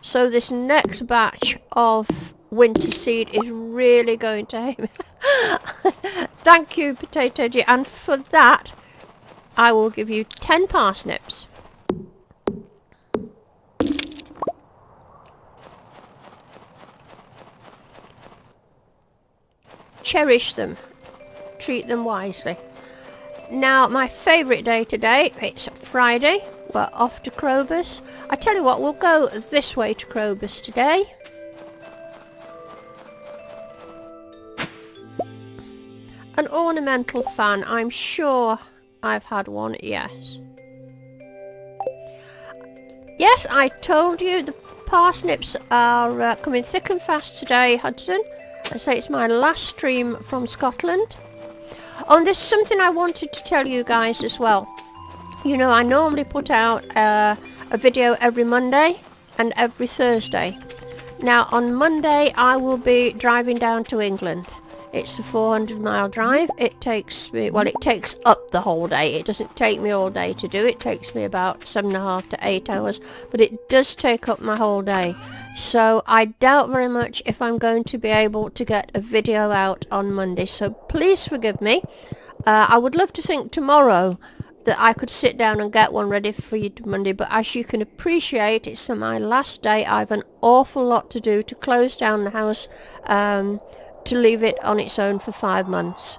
So this next batch of winter seed is really going to hit me. Thank you, Potato G, and for that I will give you 10 parsnips. Cherish them. Treat them wisely. Now, my favourite day today, it's Friday. We're off to Crobus. I tell you what, we'll go this way to Crobus today. An ornamental fan, I'm sure I've had one, yes. Yes, I told you the parsnips are coming thick and fast today, Hudson. I say it's my last stream from Scotland. Oh, and there's something I wanted to tell you guys as well. You know, I normally put out a video every Monday and every Thursday. Now, on Monday, I will be driving down to England. It's a 400-mile drive. It takes me, well, it takes up the whole day. It doesn't take me all day to do it. It takes me about 7.5 to 8 hours, but it does take up my whole day. So I doubt very much if I'm going to be able to get a video out on Monday. So please forgive me. I would love to think tomorrow that I could sit down and get one ready for you Monday, but as you can appreciate, it's my last day. I have an awful lot to do to close down the house, to leave it on its own for 5 months.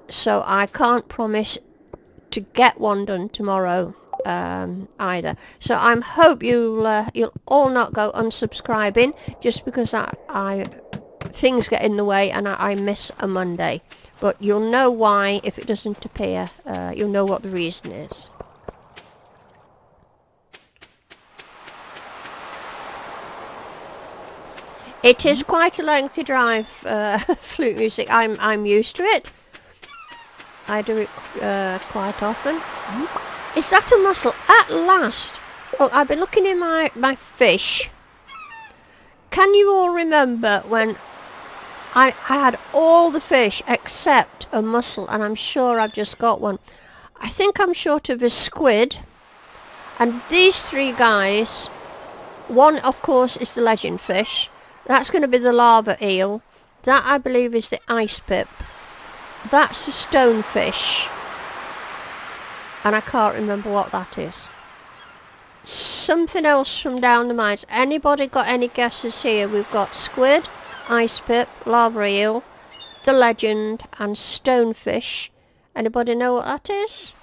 So I can't promise to get one done tomorrow either. So I hope you'll all not go unsubscribing just because I things get in the way and I miss a Monday. But you'll know why if it doesn't appear. You'll know what the reason is. It is quite a lengthy drive, flute music. I'm used to it. I do it quite often. Is that a mussel? At last! Oh, I've been looking in my fish. Can you all remember when I had all the fish except a mussel, and I'm sure I've just got one. I think I'm short of a squid. And these three guys, one of course is the legend fish. That's going to be the lava eel. That I believe is the ice pip. That's the stonefish. And I can't remember what that is. Something else from down the mines. Anybody got any guesses here? We've got squid, ice pip, lava eel, the legend, and stonefish. Anybody know what that is?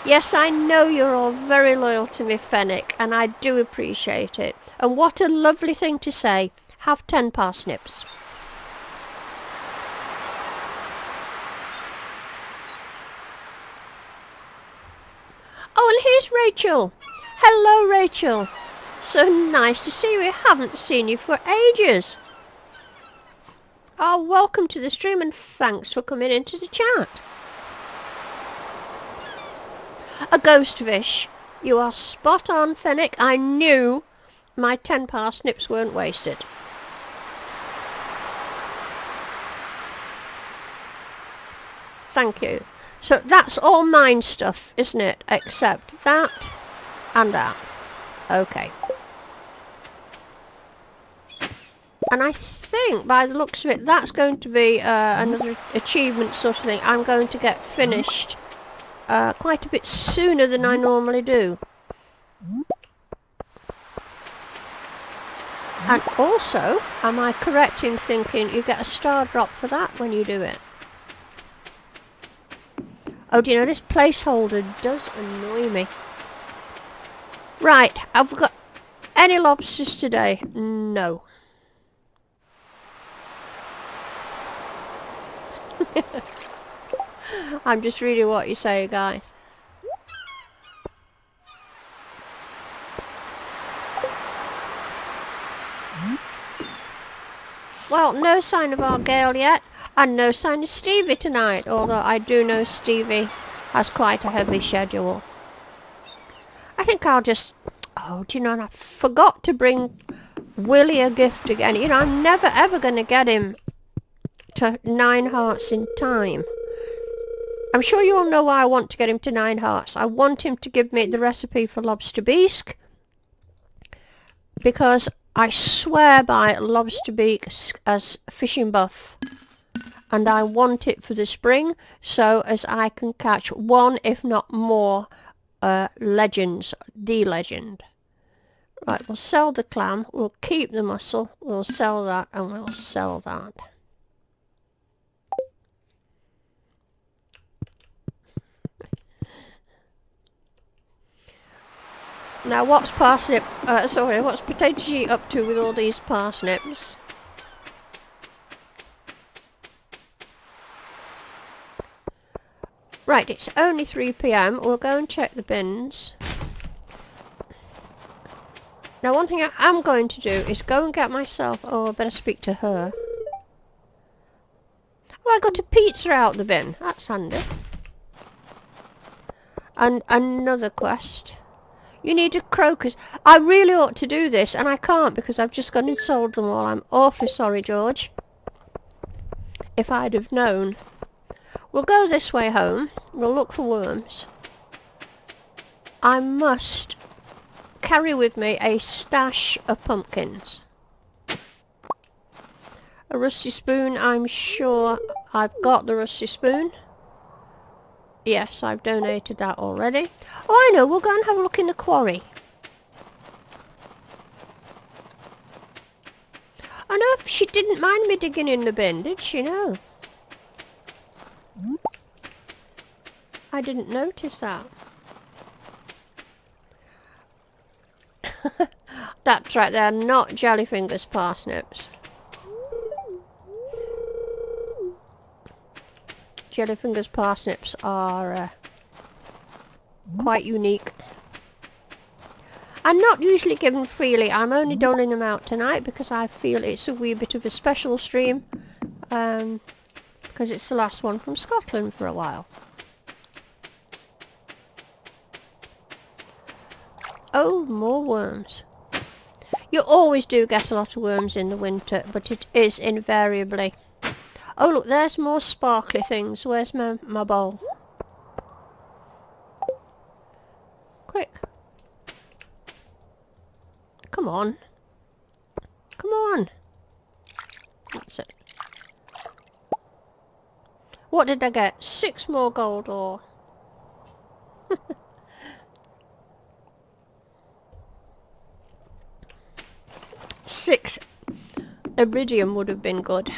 Yes, I know you're all very loyal to me, Fennec, and I do appreciate it. And what a lovely thing to say. Have 10 parsnips. Oh, and here's Rachel. Hello, Rachel. So nice to see you. We haven't seen you for ages. Oh, welcome to the stream and thanks for coming into the chat. A ghost fish. You are spot on, Fennec. I knew my 10 parsnips weren't wasted. Thank you. So that's all mine stuff, isn't it? Except that and that. Okay. And I think, by the looks of it, that's going to be another achievement sort of thing. I'm going to get finished quite a bit sooner than I normally do. And also, am I correct in thinking you get a star drop for that when you do it? Oh, do you know, this placeholder does annoy me. Right, have we got any lobsters today? No. I'm just reading what you say, guys. Well, no sign of our Gale yet, and no sign of Stevie tonight, although I do know Stevie has quite a heavy schedule. I think I'll just... Oh, do you know, I forgot to bring Willie a gift again. You know, I'm never ever going to get him to 9 hearts in time. I'm sure you all know why I want to get him to 9 hearts. I want him to give me the recipe for lobster bisque. because I swear by lobster beak as fishing buff, and I want it for the spring so as I can catch one, if not more, legends, the legend. Right, we'll sell the clam, we'll keep the mussel, we'll sell that, and we'll sell that. Now what's what's Potato G up to with all these parsnips? Right, it's only 3 PM, we'll go and check the bins. Now one thing I am going to do is go and get myself, oh I better speak to her. Oh, I got a pizza out the bin, that's handy. And another quest. You need a crocus. I really ought to do this, and I can't because I've just gone and sold them all. I'm awfully sorry, George. If I'd have known. We'll go this way home. We'll look for worms. I must carry with me a stash of pumpkins. A rusty spoon, I'm sure I've got the rusty spoon. Yes, I've donated that already. Oh, I know, we'll go and have a look in the quarry. I know she didn't mind me digging in the bin, did she? No. I didn't notice that. That's right, they're not Jellyfingers parsnips. Jellyfingers parsnips are quite unique. I'm not usually given freely. I'm only doling them out tonight because I feel it's a wee bit of a special stream. Because it's the last one from Scotland for a while. Oh, more worms. You always do get a lot of worms in the winter, but it is invariably... Oh look, there's more sparkly things. Where's my bowl? Quick. Come on. Come on. That's it. What did I get? 6 more gold ore. 6 iridium would have been good.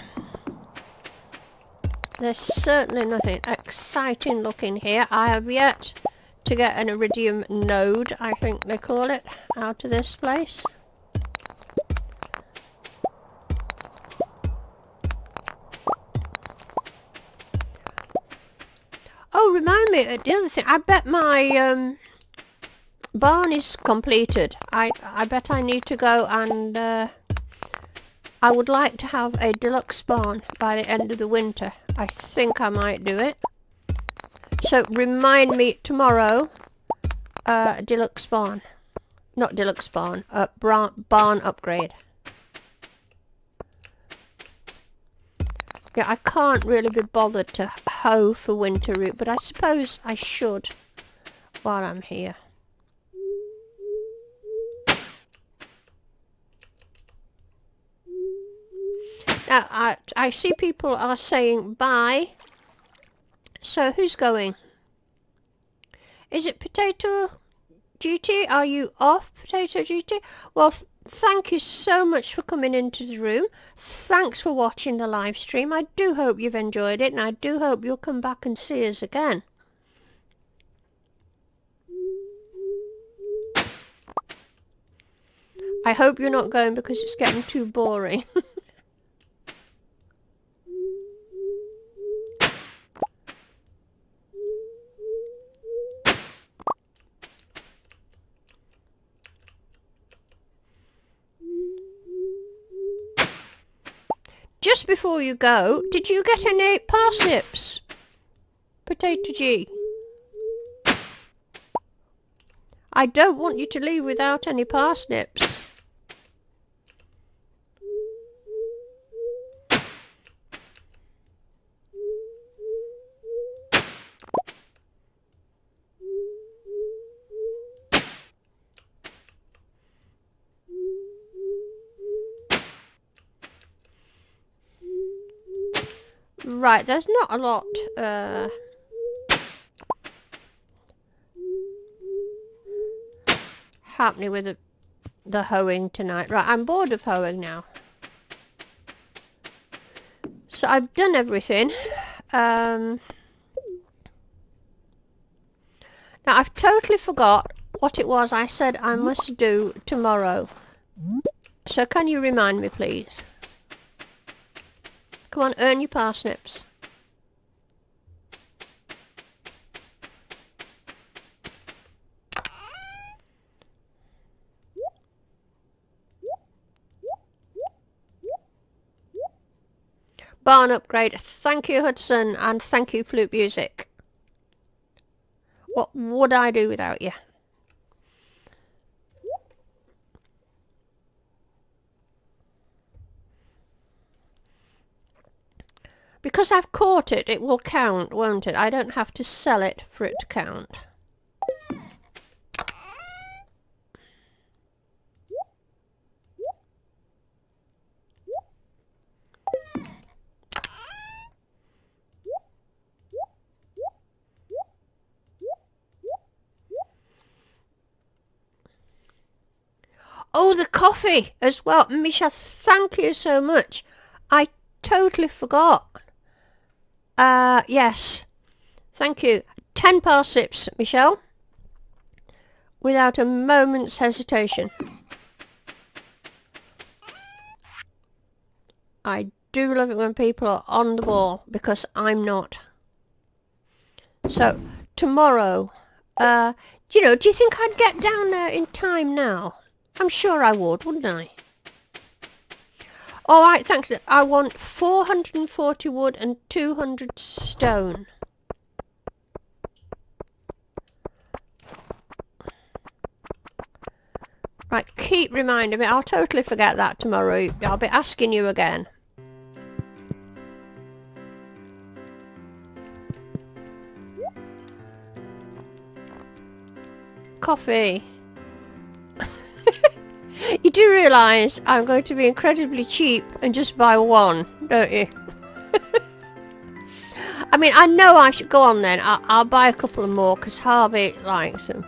There's certainly nothing exciting looking here. I have yet to get an iridium node, I think they call it, out of this place. Oh, remind me, the other thing, I bet my barn is completed. I bet I need to go and I would like to have a deluxe barn by the end of the winter. I think I might do it. So remind me tomorrow, deluxe barn. Not deluxe barn, barn upgrade. Yeah, I can't really be bothered to hoe for winter root, but I suppose I should while I'm here. Now, I see people are saying bye. So, who's going? Is it Potato GT? Are you off, Potato GT? Well, thank you so much for coming into the room. Thanks for watching the live stream. I do hope you've enjoyed it, and I do hope you'll come back and see us again. I hope you're not going because it's getting too boring. Just before you go, did you get any parsnips? Potato G. I don't want you to leave without any parsnips. Right, there's not a lot happening with the hoeing tonight. Right, I'm bored of hoeing now. So I've done everything. Now I've totally forgot what it was I said I must do tomorrow. So can you remind me, please? Come on, earn your parsnips. Barn upgrade. Thank you, Hudson, and thank you, Flute Music. What would I do without you? Because I've caught it, it will count, won't it? I don't have to sell it for it to count. Oh, the coffee as well. Misha, thank you so much. I totally forgot. Yes. Thank you. 10 parsnips, Michelle. Without a moment's hesitation. I do love it when people are on the ball, because I'm not. So, tomorrow, do you think I'd get down there in time now? I'm sure I would, wouldn't I? Alright, thanks. I want 440 wood and 200 stone. Right, keep reminding me. I'll totally forget that tomorrow. I'll be asking you again. Coffee. You do realise I'm going to be incredibly cheap and just buy one, don't you? I mean, I know I should go on then. I'll buy a couple of more because Harvey likes them.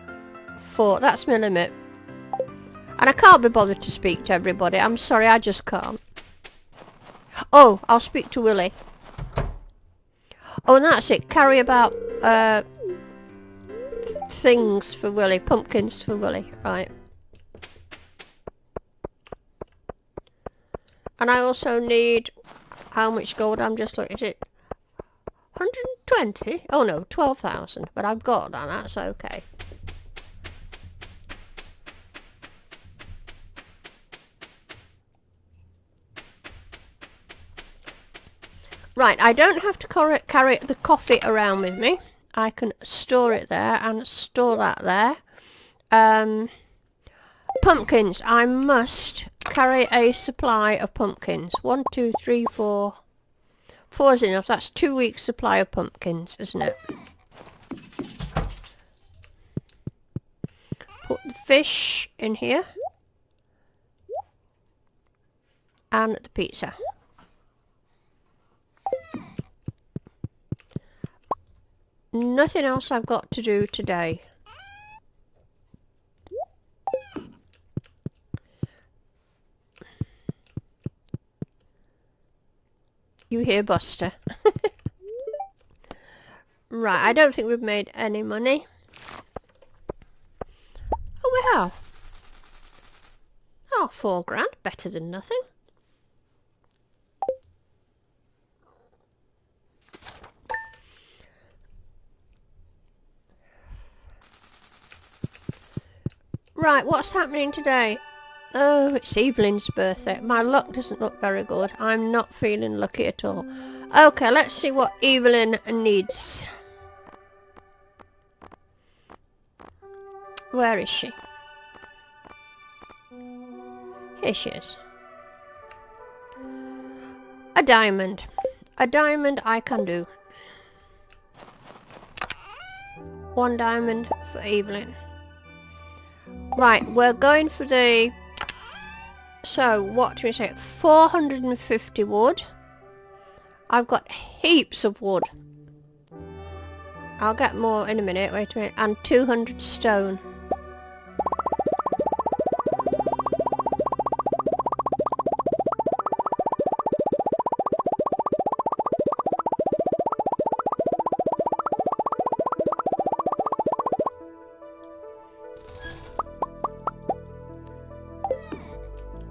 4, that's my limit. And I can't be bothered to speak to everybody. I'm sorry, I just can't. Oh, I'll speak to Willie. Oh, and that's it. Carry about things for Willie. Pumpkins for Willie. Right. And I also need... How much gold? I'm just looking at it. 120? Oh no, 12,000. But I've got that. That's okay. Right, I don't have to carry the coffee around with me. I can store it there and store that there. Pumpkins. I must carry a supply of pumpkins. 1, 2, 3, 4. 4 is enough. That's 2 weeks supply of pumpkins, isn't it? Put the fish in here. And the pizza. Nothing else I've got to do today. You hear Buster. Right, I don't think we've made any money. Oh, we have. Oh, 4 grand. Better than nothing. Right, what's happening today? Oh, it's Evelyn's birthday. My luck doesn't look very good. I'm not feeling lucky at all. Okay, let's see what Evelyn needs. Where is she? Here she is. A diamond. A diamond I can do. 1 diamond for Evelyn. Right, we're going for the... So, what do we say? 450 wood. I've got heaps of wood. I'll get more in a minute, wait a minute. And 200 stone.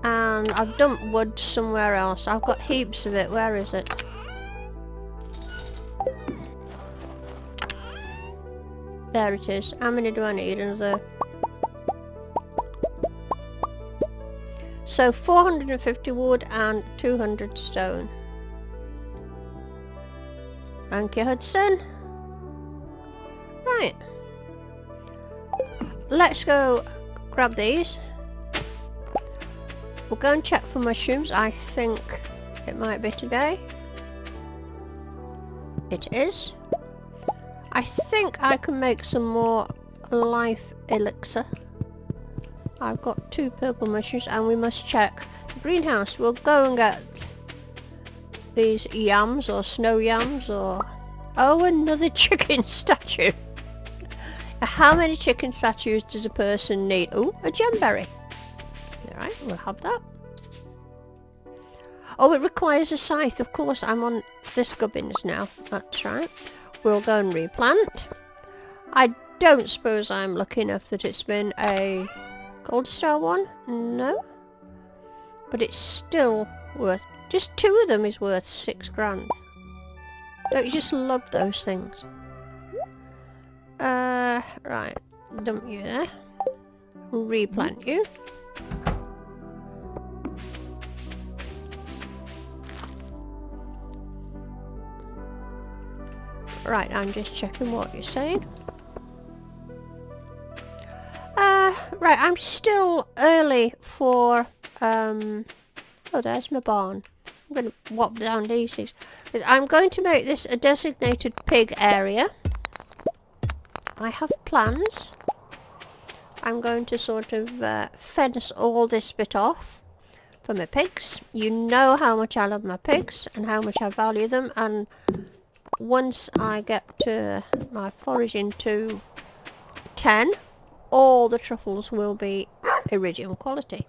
And I've dumped wood somewhere else. I've got heaps of it. Where is it? There it is. How many do I need? Another. So 450 wood and 200 stone. Thank you, Hudson. Right. Let's go grab these. We'll go and check for mushrooms. I think it might be today. It is. I think I can make some more life elixir. I've got 2 purple mushrooms and we must check the greenhouse. We'll go and get these yams or snow yams or... Oh, another chicken statue. How many chicken statues does a person need? Oh, a gemberry. Alright, we'll have that. Oh, it requires a scythe. Of course, I'm on this gubbins now. That's right. We'll go and replant. I don't suppose I'm lucky enough that it's been a gold star one. No. But it's still worth... Just 2 of them is worth 6 grand. Don't you just love those things? Right. Dump you there. Replant you. Right, I'm just checking what you're saying. Right, I'm still early for, oh, there's my barn. I'm going to whop down these things. I'm going to make this a designated pig area. I have plans. I'm going to sort of fence all this bit off for my pigs. You know how much I love my pigs and how much I value them, and once I get to my foraging to 10, all the truffles will be iridium quality.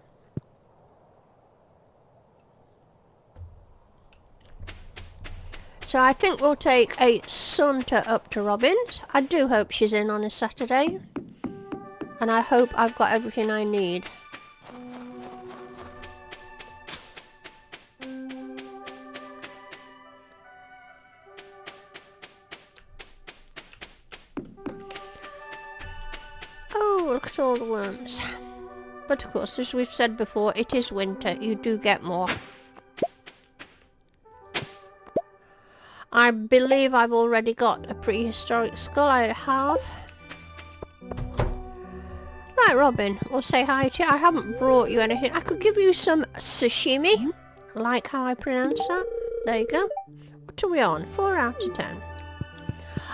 So I think we'll take a saunter up to Robin's. I do hope she's in on a Saturday. And I hope I've got everything I need. Oh, look at all the worms. But of course, as we've said before, it is winter. You do get more. I believe I've already got a prehistoric skull. I have. Right, Robin, we'll say hi to you. I haven't brought you anything. I could give you some sashimi. I like how I pronounce that. There you go. What are we on? 4 out of 10.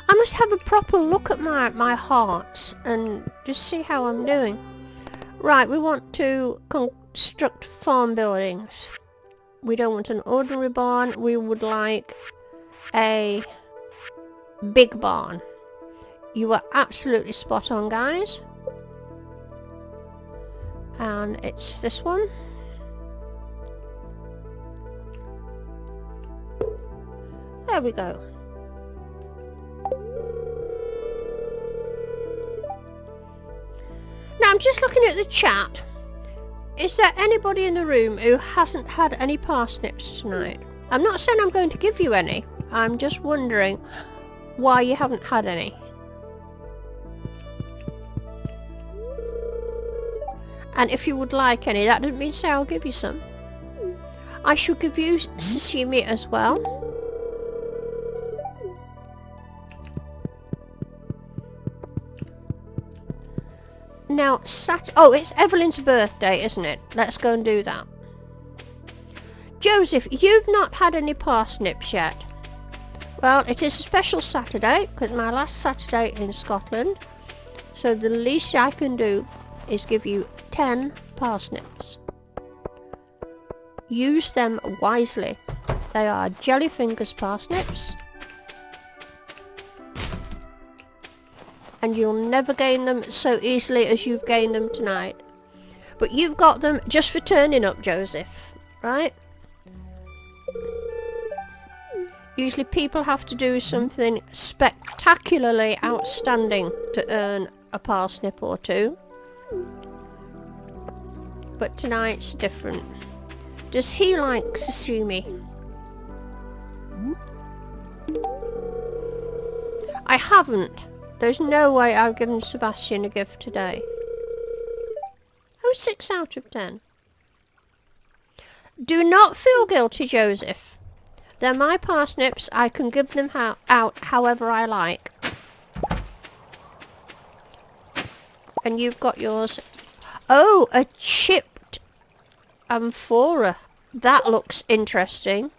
I must have a proper look at my hearts and just see how I'm doing. Right, we want to construct farm buildings. We don't want an ordinary barn. We would like a big barn. You are absolutely spot on, guys. And it's this one. There we go. Now I'm just looking at the chat. Is there anybody in the room who hasn't had any parsnips tonight? I'm not saying I'm going to give you any. I'm just wondering why you haven't had any. And if you would like any, that doesn't mean to say I'll give you some. I should give you sashimi as well. Now, oh, it's Evelyn's birthday, isn't it? Let's go and do that. Joseph, you've not had any parsnips yet. Well, it is a special Saturday, because my last Saturday in Scotland. So the least I can do is give you 10 parsnips. Use them wisely. They are jellyfingers parsnips. And you'll never gain them so easily as you've gained them tonight. But you've got them just for turning up, Joseph, right? Usually people have to do something spectacularly outstanding to earn a parsnip or two. But tonight's different. Does he like sashimi? I haven't. There's no way I've given Sebastian a gift today. Oh, 6 out of 10. Do not feel guilty, Joseph. They're my parsnips. I can give them out however I like. And you've got yours. Oh, a chipped amphora. That looks interesting.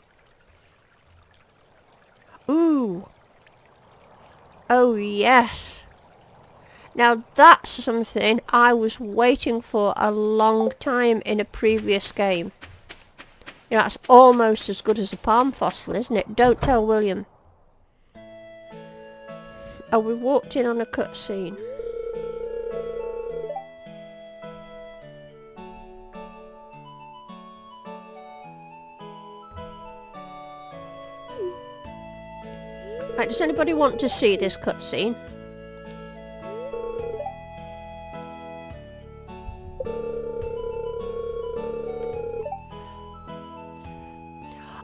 Ooh. Oh, yes. Now that's something I was waiting for a long time in a previous game. You know, that's almost as good as a palm fossil, isn't it? Don't tell William. Oh, we walked in on a cutscene. Right, does anybody want to see this cutscene?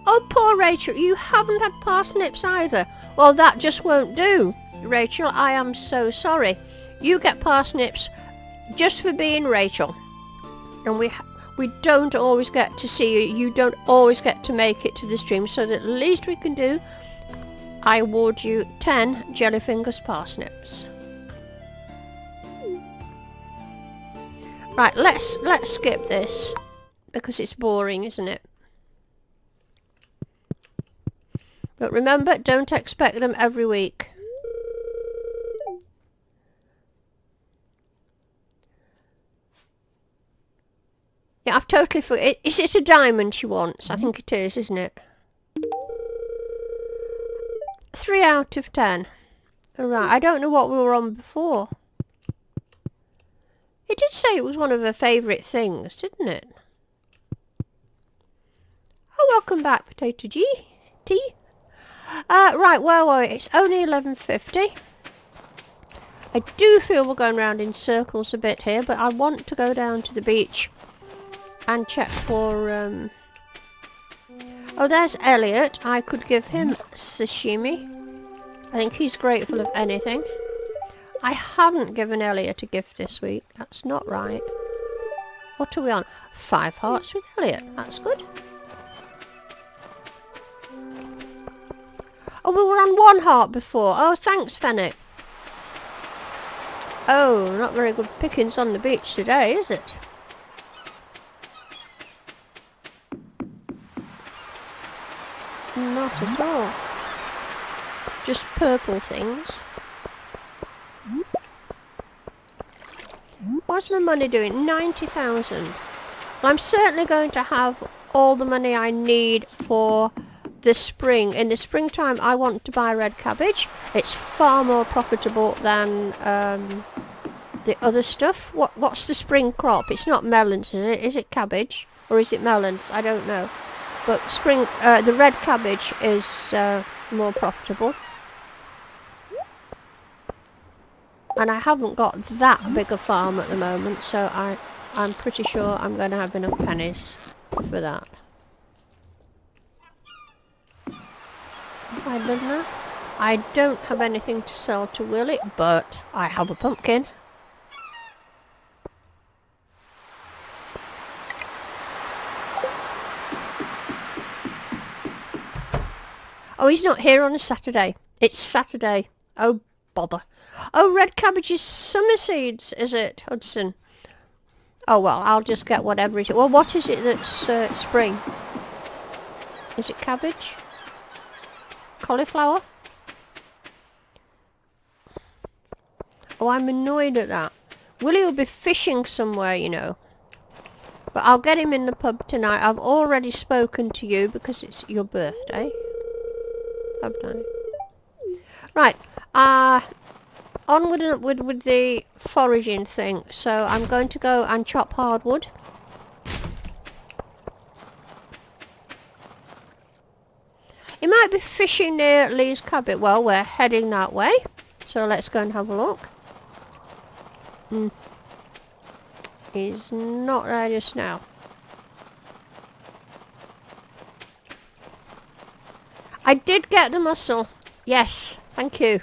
Oh, poor Rachel, you haven't had parsnips either. Well, that just won't do. Rachel, I am so sorry. You get parsnips just for being Rachel. And we don't always get to see you. You don't always get to make it to the stream. So the least we can do, I award you 10 jellyfingers parsnips. Right, let's skip this because it's boring, isn't it? But remember, don't expect them every week. Yeah, I've totally forgot. Is it a diamond she wants? I think it is, isn't it? 3 out of 10. Alright, I don't know what we were on before. It did say it was one of her favourite things, didn't it? Oh, welcome back, Potato G. T. Right, where were we? It's only 11:50. I do feel we're going round in circles a bit here, but I want to go down to the beach and check for, Oh, there's Elliot. I could give him sashimi. I think he's grateful of anything. I haven't given Elliot a gift this week. That's not right. What are we on? 5 hearts with Elliot. That's good. Oh, we were on 1 heart before. Oh, thanks, Fennec. Oh, not very good pickings on the beach today, is it? Not at all. Just purple things. What's my money doing? 90,000. Well, I'm certainly going to have all the money I need for the spring. In the springtime, I want to buy red cabbage. It's far more profitable than the other stuff. What's the spring crop? It's not melons, is it? Is it cabbage? Or is it melons? I don't know. But spring, the red cabbage is more profitable. And I haven't got that big a farm at the moment, so I'm pretty sure I'm going to have enough pennies for that. Hi, Linda. I don't have anything to sell to Willie, but I have a pumpkin. Oh, he's not here on a Saturday. It's Saturday. Oh, bother. Oh, red cabbage is summer seeds, is it, Hudson? Oh, well, I'll just get whatever it is. Well, what is it that's spring? Is it cabbage? Cauliflower? Oh, I'm annoyed at that. Willie will be fishing somewhere, you know. But I'll get him in the pub tonight. I've already spoken to you because it's your birthday. Haven't I? Right. Onward and upward with the foraging thing. So I'm going to go and chop hardwood. He might be fishing near Lee's cabin. Well, we're heading that way. So let's go and have a look. He's not there just now. I did get the mussel. Yes, thank you.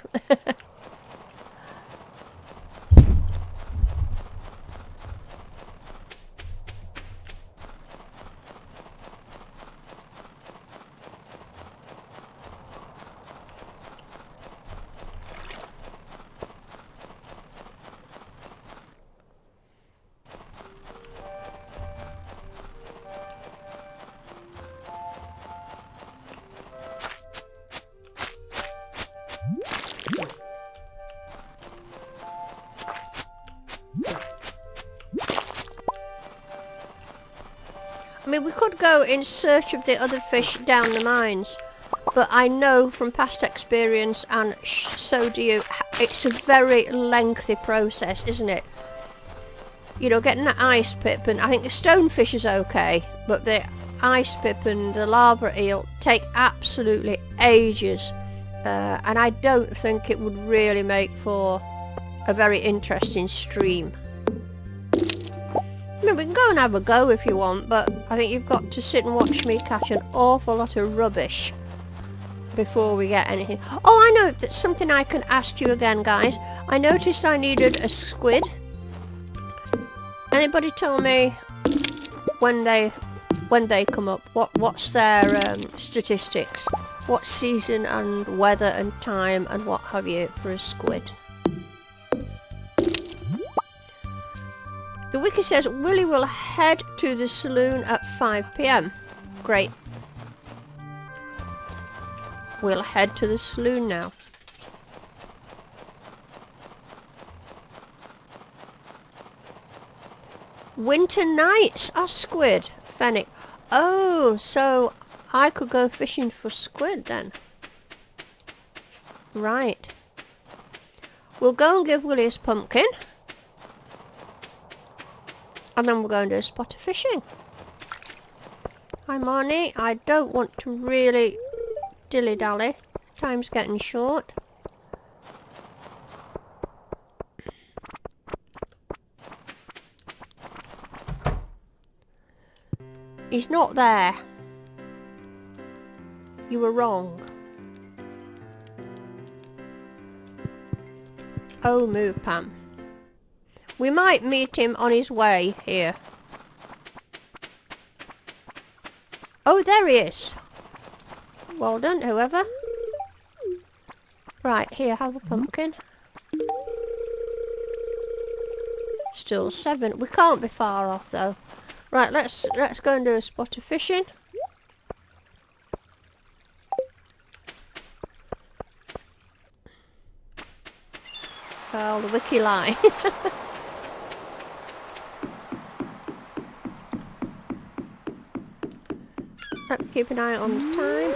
I mean, we could go in search of the other fish down the mines, but I know from past experience, and so do you, it's a very lengthy process, isn't it? You know, getting the ice pip, and I think the stonefish is okay, but the ice pip and the lava eel take absolutely ages, and I don't think it would really make for a very interesting stream. I mean, we can go and have a go if you want, but I think you've got to sit and watch me catch an awful lot of rubbish before we get anything. Oh, I know, that's something I can ask you again, guys. I noticed I needed a squid. Anybody tell me when they come up? What's their statistics? What season and weather and time and what have you for a squid? The wiki says Willie will head to the saloon at 5 PM. Great. We'll head to the saloon now. Winter nights are squid. Fennec. Oh, so I could go fishing for squid then. Right. We'll go and give Willie his pumpkin. And then we're going to do a spot of fishing. Hi Marnie, I don't want to really dilly-dally. Time's getting short. He's not there. You were wrong. Oh, move, Pam. We might meet him on his way here. Oh, there he is. Well done, whoever. Right, here, have a pumpkin. Still 7. We can't be far off, though. Right, let's go and do a spot of fishing. Well, the wiki lie. Keep an eye on the time.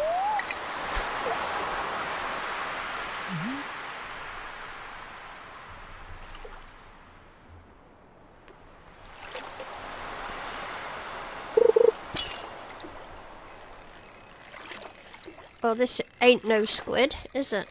Well, this ain't no squid, is it?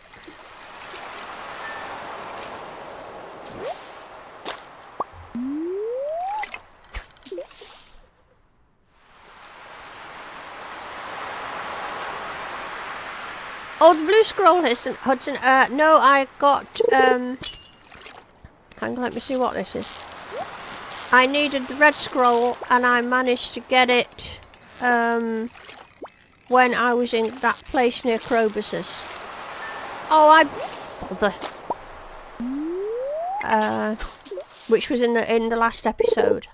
Oh, the blue scroll, Hudson. No, I got, hang on, let me see what this is. I needed the red scroll, and I managed to get it, when I was in that place near Crobus's. Oh, which was in the last episode.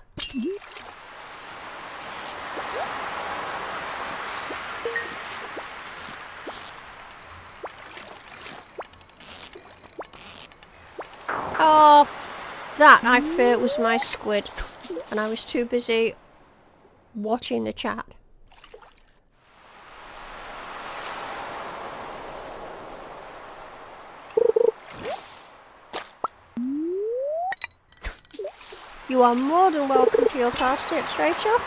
Oh, that I fear was my squid, and I was too busy watching the chat. You are more than welcome to your car tips, Rachel.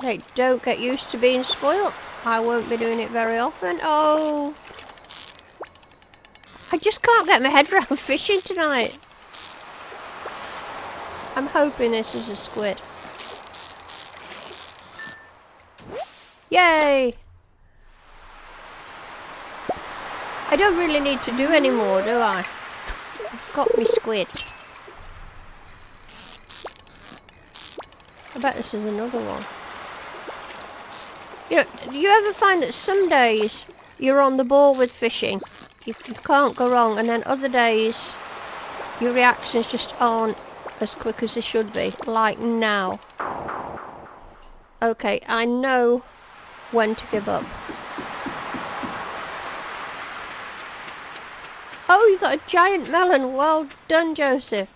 Hey, don't get used to being spoilt. I won't be doing it very often. Oh, I just can't get my head around fishing tonight. I'm hoping this is a squid. Yay! I don't really need to do any more, do I? I've got me squid. I bet this is another one. You know, do you ever find that some days you're on the ball with fishing? You can't go wrong, and then other days your reactions just aren't as quick as they should be, like now. Okay, I know when to give up. Oh, you got a giant melon. Well done, Joseph.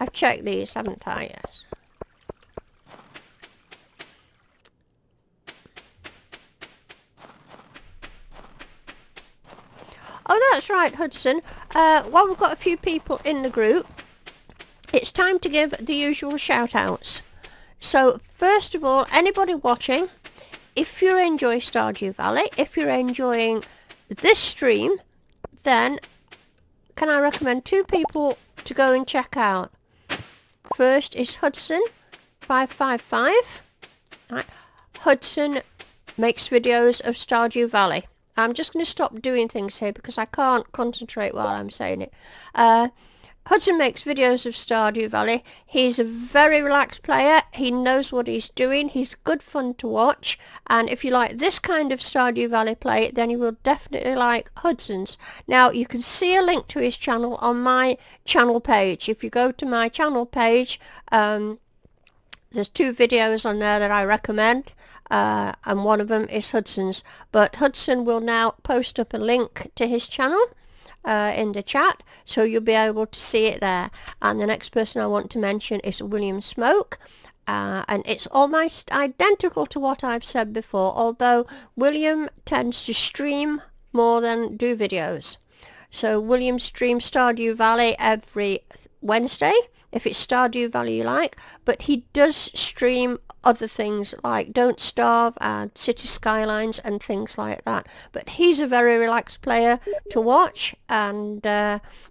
I've checked these, haven't I? Yes. Oh, that's right, Hudson. While we've got a few people in the group, it's time to give the usual shout-outs. So, first of all, anybody watching, if you enjoy Stardew Valley, if you're enjoying this stream, then can I recommend 2 people to go and check out? First is Hudson555. Right. Hudson makes videos of Stardew Valley. I'm just going to stop doing things here because I can't concentrate while I'm saying it. Hudson makes videos of Stardew Valley. He's a very relaxed player. He knows what he's doing. He's good fun to watch. And if you like this kind of Stardew Valley play, then you will definitely like Hudson's. Now, you can see a link to his channel on my channel page. If you go to my channel page, there's 2 videos on there that I recommend. And one of them is Hudson's. But Hudson will now post up a link to his channel in the chat, so you'll be able to see it there. And the next person I want to mention is William Smoke, and it's almost identical to what I've said before, although William tends to stream more than do videos. So William streams Stardew Valley every Wednesday, if it's Stardew Valley you like, but he does stream other things like Don't Starve and City Skylines and things like that. But he's a very relaxed player to watch, and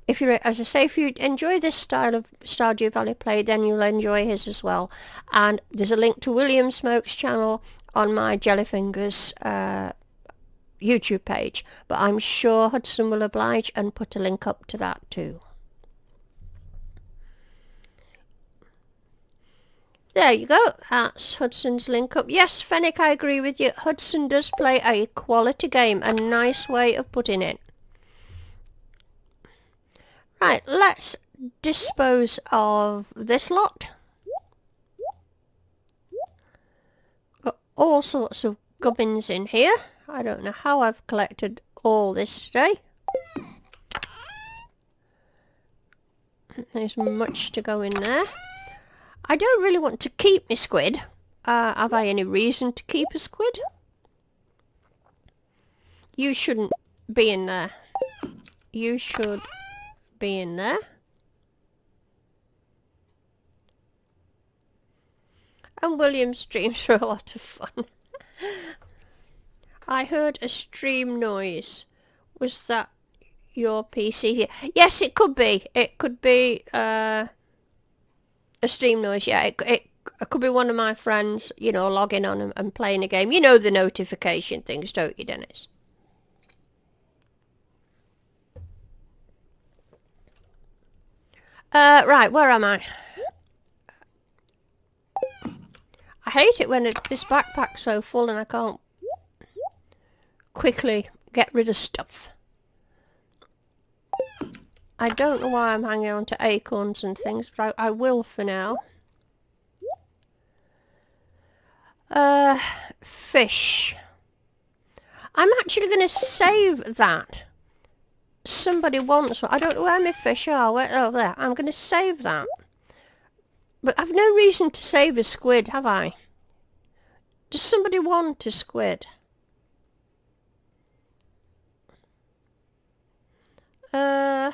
if you're, as I say, if you enjoy this style of Stardew Valley play, then you'll enjoy his as well. And there's a link to William Smoke's channel on my Jellyfingers YouTube page, but I'm sure Hudson will oblige and put a link up to that too. There you go, that's Hudson's link up. Yes, Fennec, I agree with you. Hudson does play a quality game, a nice way of putting it. Right, let's dispose of this lot. Got all sorts of gubbins in here. I don't know how I've collected all this today. There's much to go in there. I don't really want to keep my squid. Have I any reason to keep a squid? You shouldn't be in there. You should be in there. And William's streams are a lot of fun. I heard a stream noise. Was that your PC here? Yes, it could be. It could be a stream noise, yeah. It could be one of my friends, you know, logging on and playing a game. You know the notification things, don't you, Dennis? Right, where am I? I hate it when this backpack's so full and I can't quickly get rid of stuff. I don't know why I'm hanging on to acorns and things, but I will for now. Fish. I'm actually going to save that. Somebody wants one. I don't know where my fish are. Where, oh, there. I'm going to save that. But I've no reason to save a squid, have I? Does somebody want a squid? Calamari.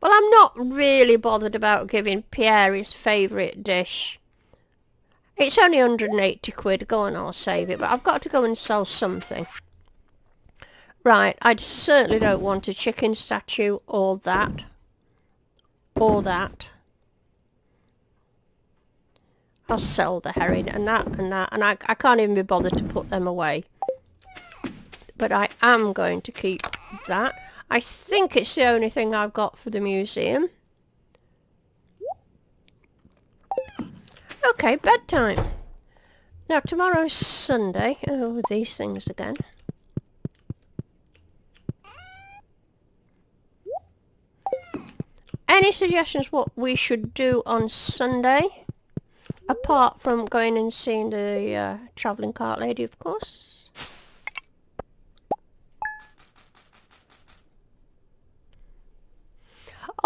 Well, I'm not really bothered about giving Pierre his favourite dish. It's only 180 quid. Go on, I'll save it. But I've got to go and sell something. Right, I certainly don't want a chicken statue or that. Or that. I'll sell the herring and that and that. And I can't even be bothered to put them away. But I am going to keep that. I think it's the only thing I've got for the museum. Okay, bedtime. Now, tomorrow's Sunday. Oh, these things again. Any suggestions what we should do on Sunday? Apart from going and seeing the travelling cart lady, of course.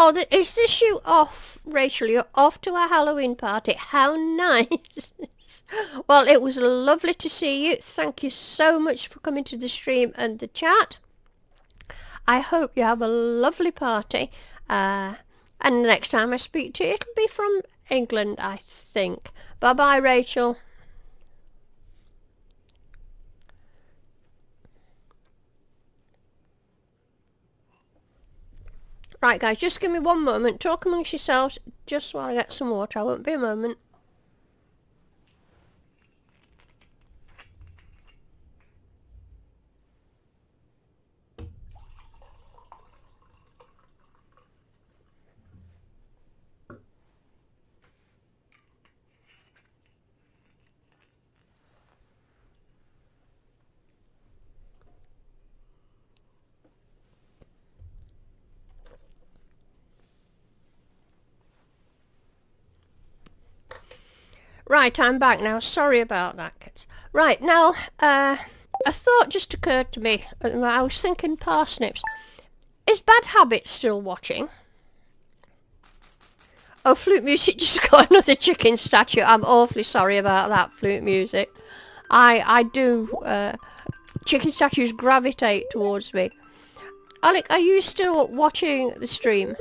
Oh, is this you off, Rachel? You're off to a Halloween party. How nice. Well, it was lovely to see you. Thank you so much for coming to the stream and the chat. I hope you have a lovely party. And the next time I speak to you, it'll be from England, I think. Bye-bye, Rachel. Right, guys, just give me one moment. Talk amongst yourselves just while I get some water. I won't be a moment. Right, I'm back now. Sorry about that, kids. Right, now, a thought just occurred to me. I was thinking parsnips. Is Bad Habit still watching? Oh, Flute Music just got another chicken statue. I'm awfully sorry about that, Flute Music. I do, chicken statues gravitate towards me. Alec, are you still watching the stream?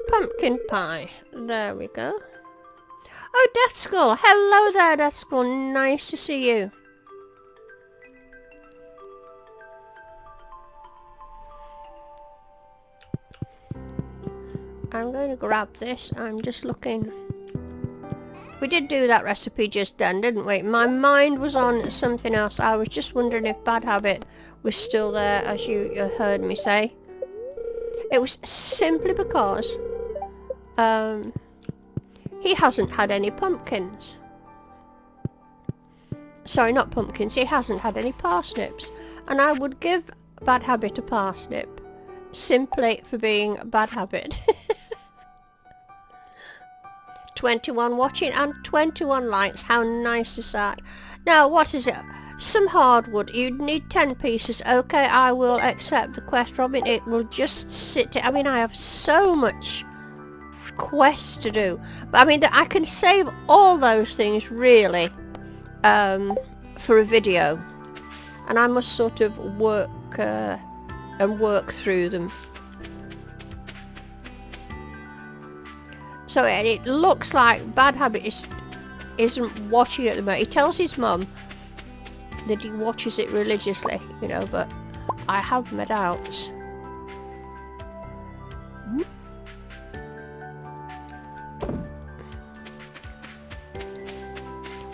Pumpkin pie. There we go. Oh, Death Skull. Hello there, Death Skull. Nice to see you. I'm going to grab this. I'm just looking. We did do that recipe just then, didn't we? My mind was on something else. I was just wondering if Bad Habit was still there, as you heard me say. It was simply because he hasn't had any pumpkins. Sorry, not pumpkins. He hasn't had any parsnips. And I would give Bad Habit a parsnip simply for being Bad Habit. 21 watching and 21 likes. How nice is that? Now, what is it? Some hardwood. You'd need 10 pieces. Okay, I will accept the quest, Robin. It will just sit... I mean, I have so much quest to do. But I mean, I can save all those things, really, for a video. And I must sort of work through them. So it looks like Bad Habit isn't watching it at the moment. He tells his mum that he watches it religiously, you know, but I have my doubts.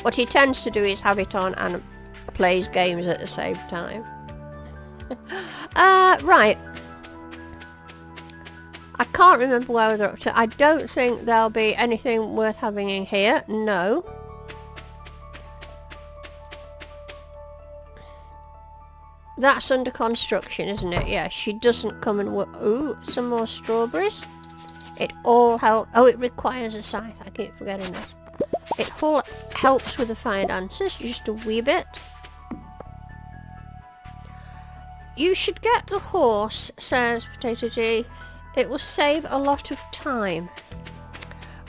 What he tends to do is have it on and plays games at the same time. Right. I can't remember where they're up to. I don't think there'll be anything worth having in here. No. That's under construction, isn't it? Yeah, she doesn't come and work. Ooh, some more strawberries. It all helps. Oh, it requires a scythe. I keep forgetting that. It all helps with the finances, just a wee bit. You should get the horse, says Potato G. It will save a lot of time.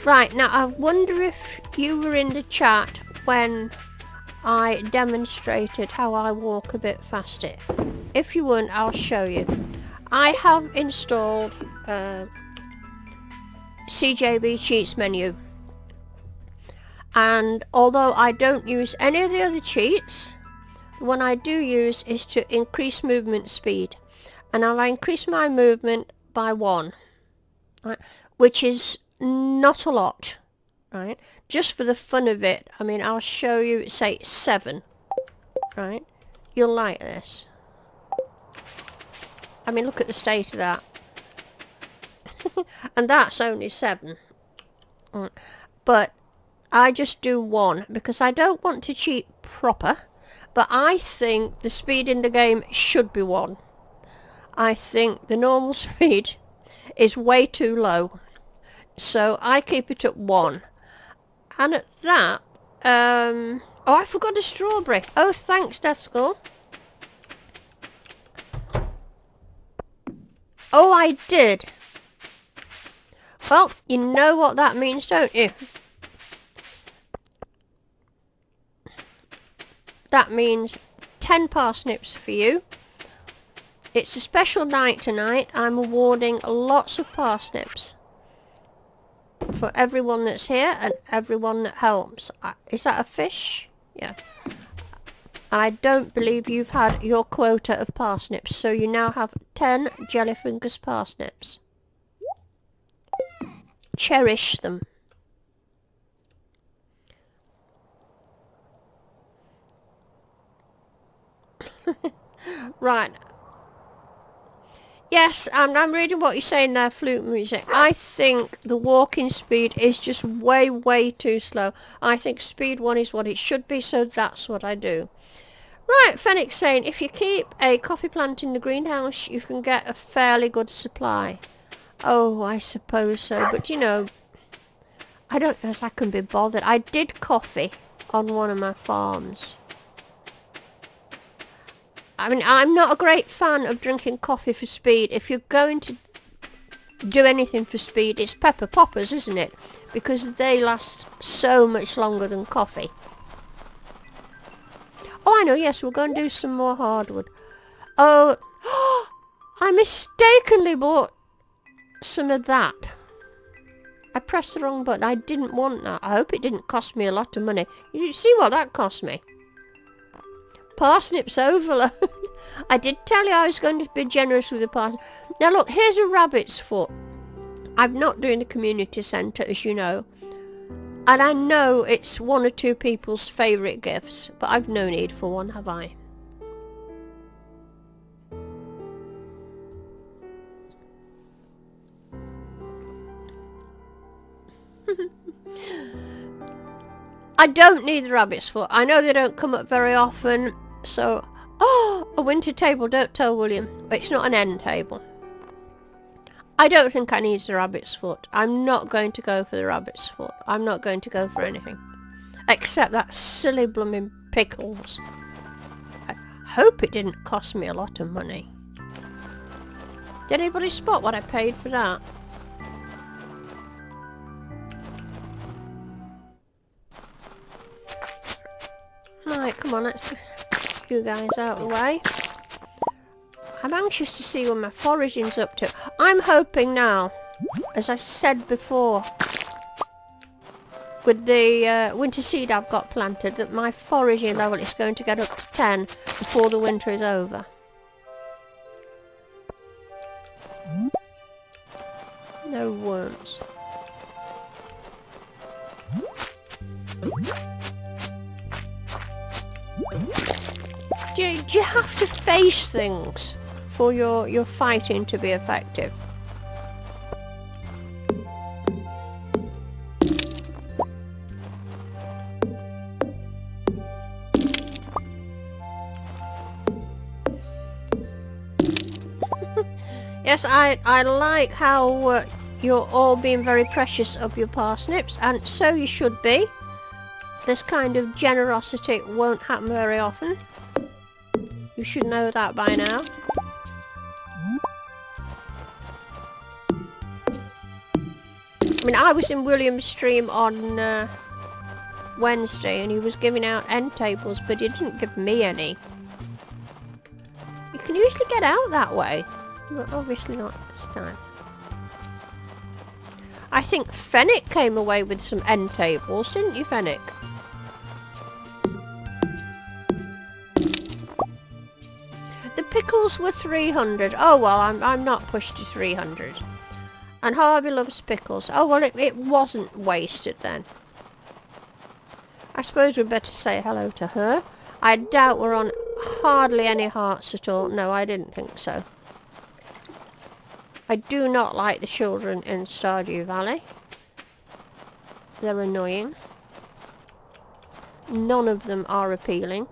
Right, now I wonder if you were in the chat when I demonstrated how I walk a bit faster. If you weren't, I'll show you. I have installed CJB cheats menu. And although I don't use any of the other cheats, the one I do use is to increase movement speed. And I've increased my movement by 1, right, which is not a lot, right? Just for the fun of it. I mean, I'll show you, say 7, right? You'll like this. I mean, look at the state of that. And that's only 7. But I just do 1 because I don't want to cheat proper, but I think the speed in the game should be 1. I think the normal speed is way too low, so I keep it at 1. And at that, oh, I forgot a strawberry. Oh, thanks, Descal. Oh, I did. Well, you know what that means, don't you? That means 10 parsnips for you. It's a special night tonight. I'm awarding lots of parsnips for everyone that's here and everyone that helps. Is that a fish? Yeah. And I don't believe you've had your quota of parsnips, so you now have 10 jellyfingers parsnips. Cherish them. Right. Yes, and I'm reading what you're saying there, flute music. I think the walking speed is just way, way too slow. I think speed 1 is what it should be, so that's what I do. Right, Phoenix saying, if you keep a coffee plant in the greenhouse, you can get a fairly good supply. Oh, I suppose so, but you know, I don't know if I can be bothered. I did coffee on one of my farms. I mean, I'm not a great fan of drinking coffee for speed. If you're going to do anything for speed, it's pepper poppers, isn't it? Because they last so much longer than coffee. Oh, I know, yes, we're going to do some more hardwood. Oh, I mistakenly bought some of that. I pressed the wrong button. I didn't want that. I hope it didn't cost me a lot of money. You see what that cost me? Parsnips overload. I did tell you I was going to be generous with the parsnips. Now look, here's a rabbit's foot. I'm not doing the community centre, as you know. And I know it's one or two people's favourite gifts, but I've no need for one, have I? I don't need the rabbit's foot. I know they don't come up very often, so... Oh, a winter table, don't tell William. It's not an end table. I don't think I need the rabbit's foot. I'm not going to go for the rabbit's foot. I'm not going to go for anything. Except that silly blooming pickles. I hope it didn't cost me a lot of money. Did anybody spot what I paid for that? Right, come on, let's get you guys out of the way. I'm anxious to see what my foraging's up to. I'm hoping now, as I said before, with the winter seed I've got planted, that my foraging level is going to get up to 10 before the winter is over. No worms. Do you have to face things for your fighting to be effective? Yes, I like how you're all being very precious of your parsnips, and so you should be. This kind of generosity won't happen very often. You should know that by now. I mean, I was in William's stream on Wednesday, and he was giving out end tables, but he didn't give me any. You can usually get out that way, but obviously not this time. I think Fennec came away with some end tables, didn't you, Fennec? The pickles were 300. Oh well, I'm not pushed to 300. And Harvey loves pickles. Oh well, it wasn't wasted then. I suppose we'd better say hello to her. I doubt we're on hardly any hearts at all. No, I didn't think so. I do not like the children in Stardew Valley. They're annoying. None of them are appealing.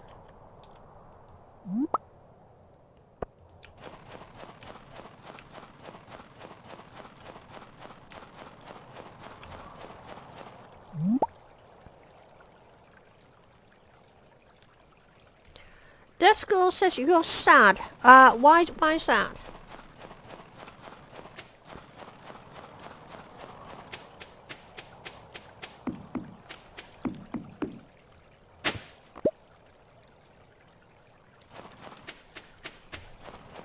Death Girl says you're sad. Why sad?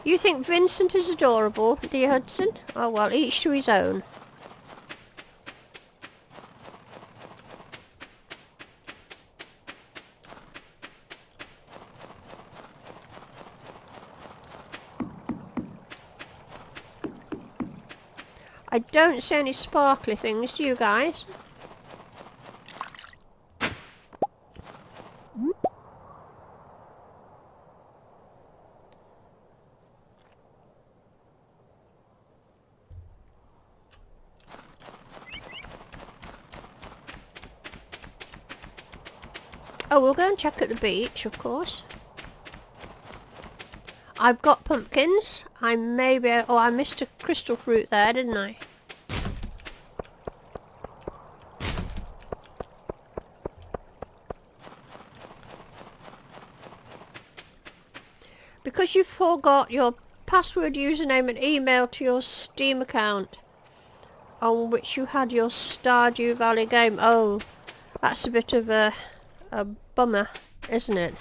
You think Vincent is adorable, dear Hudson? Oh well, each to his own. I don't see any sparkly things, do you guys? Oh, we'll go and check at the beach, of course. I've got pumpkins. I missed a crystal fruit there, didn't I? Because you forgot your password, username and email to your Steam account on which you had your Stardew Valley game. Oh, that's a bit of a bummer, isn't it?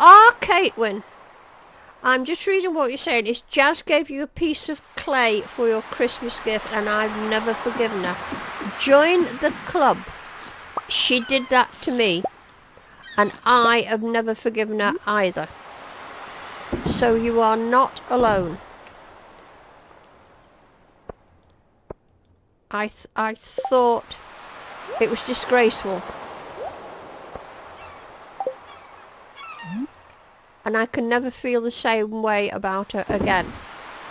Ah, Catewin, I'm just reading what you're saying. Is Jazz gave you a piece of clay for your Christmas gift and I've never forgiven her. Join the club. She did that to me and I have never forgiven her either. So you are not alone. I thought it was disgraceful. And I can never feel the same way about her again.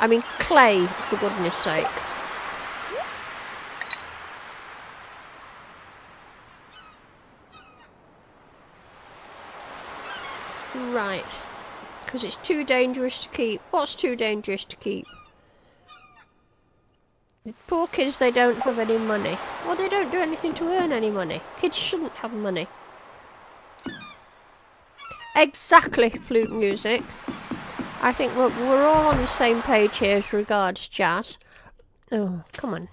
I mean, clay, for goodness sake. Right. Because it's too dangerous to keep. What's too dangerous to keep? The poor kids, they don't have any money. Well, they don't do anything to earn any money. Kids shouldn't have money. Exactly, flute music. I think we're all on the same page here as regards Jazz. Oh, come on.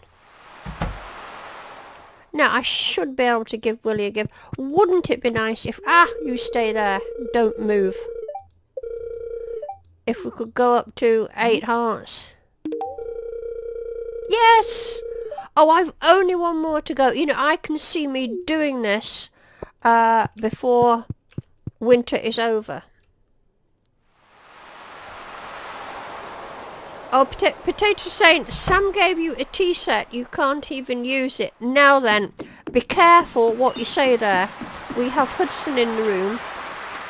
Now, I should be able to give Willie a gift. Wouldn't it be nice if... Ah, you stay there. Don't move. If we could go up to 8 hearts. Yes! Oh, I've only one more to go. You know, I can see me doing this before winter is over. Oh, Potato saying, Sam gave you a tea set. You can't even use it. Now then, be careful what you say there. We have Hudson in the room,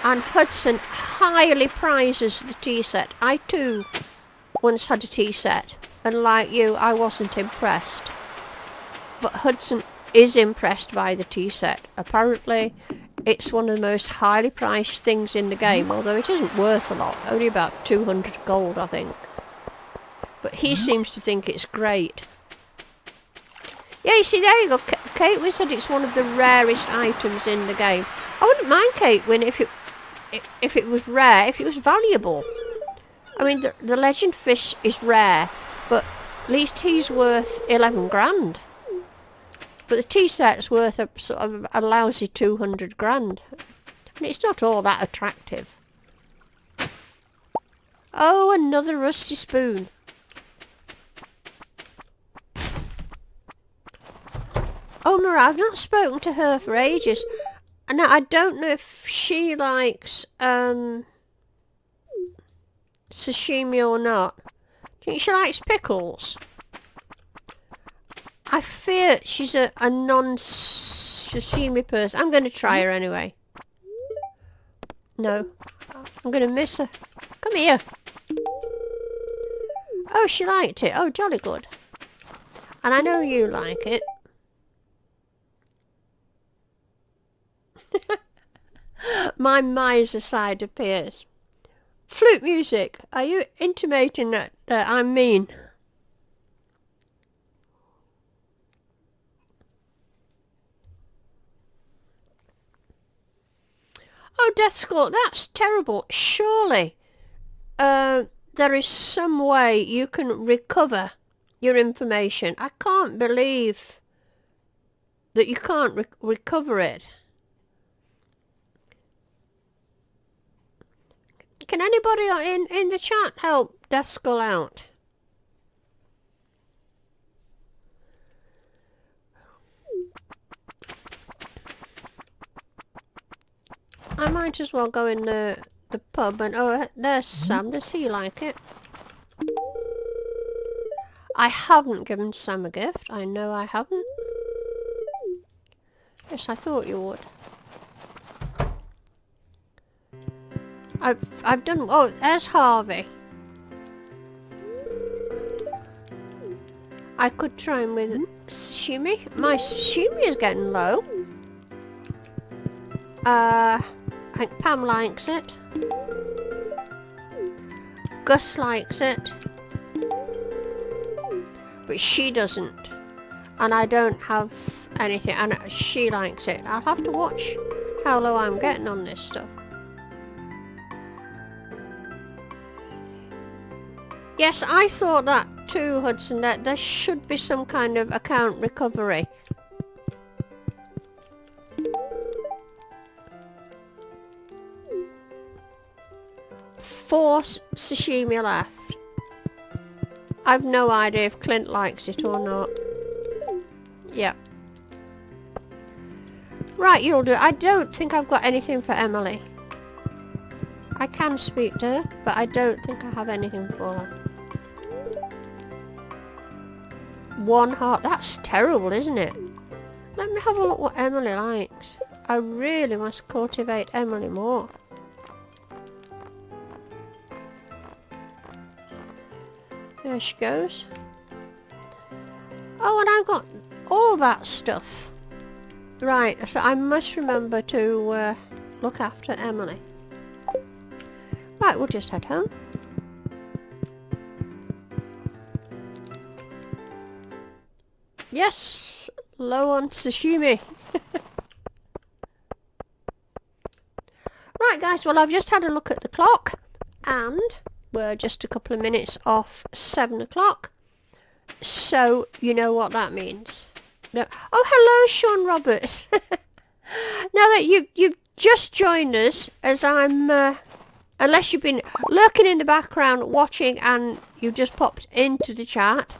and Hudson highly prizes the tea set. I too once had a tea set, and like you, I wasn't impressed. But Hudson is impressed by the tea set. Apparently, it's one of the most highly priced things in the game, although it isn't worth a lot. Only about 200 gold, I think. But he seems to think it's great. Yeah, you see, there you go. Caitlin said it's one of the rarest items in the game. I wouldn't mind Caitlin if it was rare, if it was valuable. I mean, the legend fish is rare, but at least he's worth 11 grand. But the tea set's worth a sort of a lousy 200 grand. And it's not all that attractive. Oh, another rusty spoon. Oh, Mara, I've not spoken to her for ages. And I don't know if she likes sashimi or not. Do you think she likes pickles? I fear she's a non-sashimi person. I'm going to try her anyway. No. I'm going to miss her. Come here. Oh, she liked it. Oh, jolly good. And I know you like it. My miser side appears. Flute music. Are you intimating that I'm mean? Oh, Death Skull, that's terrible. Surely there is some way you can recover your information. I can't believe that you can't recover it. Can anybody in the chat help Death Skull out? I might as well go in the pub and... Oh, there's Sam. Does he like it? I haven't given Sam a gift. I know I haven't. Yes, I thought you would. I've done... Oh, there's Harvey. I could try him with sashimi. My sashimi is getting low. I think Pam likes it. Gus likes it. But she doesn't. And I don't have anything. And she likes it. I'll have to watch how low I'm getting on this stuff. Yes, I thought that too, Hudson, that there should be some kind of account recovery. Four sashimi left. I've no idea if Clint likes it or not. Yeah. Right, you'll do it. I don't think I've got anything for Emily. I can speak to her, but I don't think I have anything for her. 1 heart. That's terrible, isn't it? Let me have a look what Emily likes. I really must cultivate Emily more. There she goes. Oh, and I've got all that stuff. Right, so I must remember to look after Emily. Right, we'll just head home. Yes, low on sashimi. Right guys, well I've just had a look at the clock and we're just a couple of minutes off 7 o'clock. So you know what that means. No. Oh, hello Sean Roberts. Now that you've just joined us, as I'm unless you've been lurking in the background watching and you just popped into the chat.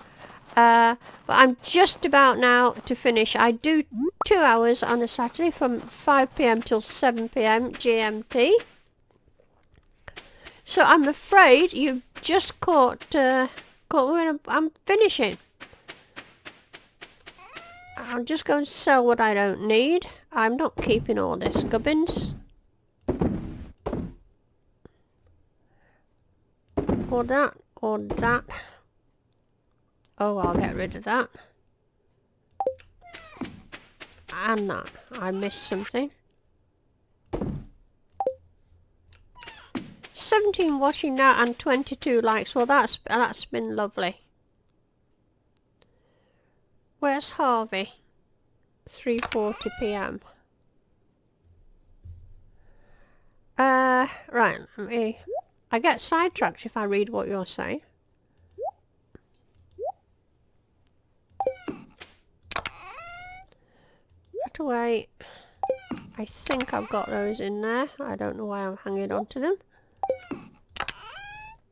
But I'm just about now to finish. I do 2 hours on a Saturday from 5 PM till 7 PM GMT. So I'm afraid you've just caught me when I'm finishing. I'm just going to sell what I don't need. I'm not keeping all this gubbins. Or that, or that. Oh, I'll get rid of that. And that. I missed something. 17 watching now and 22 likes. Well, that's been lovely. Where's Harvey? 3:40 p.m. Right, I get sidetracked if I read what you're saying. Put away. I think I've got those in there. I don't know why I'm hanging on to them.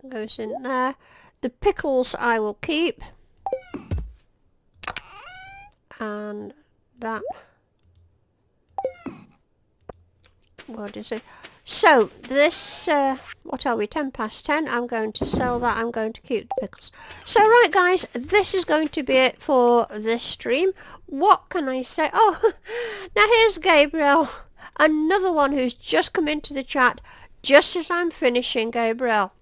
Goes in there. The pickles I will keep. And that. What is it? So, this, what are we, 10 past 10, I'm going to sell that, I'm going to keep the pickles. So, right guys, this is going to be it for this stream. What can I say? Oh, now here's Gabriel, another one who's just come into the chat, just as I'm finishing, Gabriel.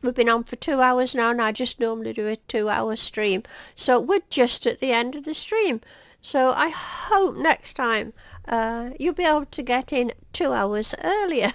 We've been on for 2 hours now, and I just normally do a 2-hour stream. So, we're just at the end of the stream. So, I hope next time you'll be able to get in 2 hours earlier.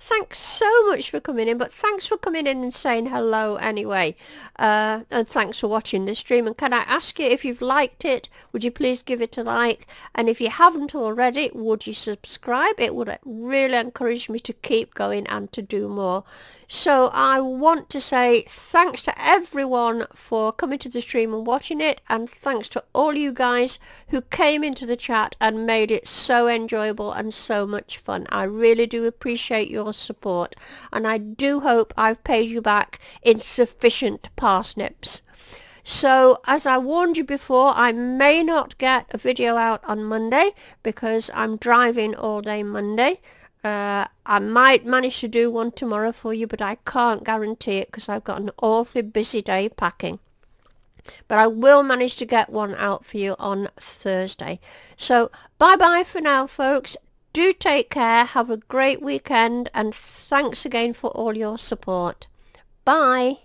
Thanks so much for coming in, but thanks for coming in and saying hello anyway. And thanks for watching the stream. And can I ask you, if you've liked it, would you please give it a like? And if you haven't already, would you subscribe? It would really encourage me to keep going and to do more. So I want to say thanks to everyone for coming to the stream and watching it, and thanks to all you guys who came into the chat and made it so enjoyable and so much fun. I really do appreciate your support, and I do hope I've paid you back in sufficient parsnips. So, as I warned you before, I may not get a video out on Monday because I'm driving all day Monday. I might manage to do one tomorrow for you, but I can't guarantee it because I've got an awfully busy day packing. But I will manage to get one out for you on Thursday. So, bye-bye for now, folks. Do take care, have a great weekend, and thanks again for all your support. Bye.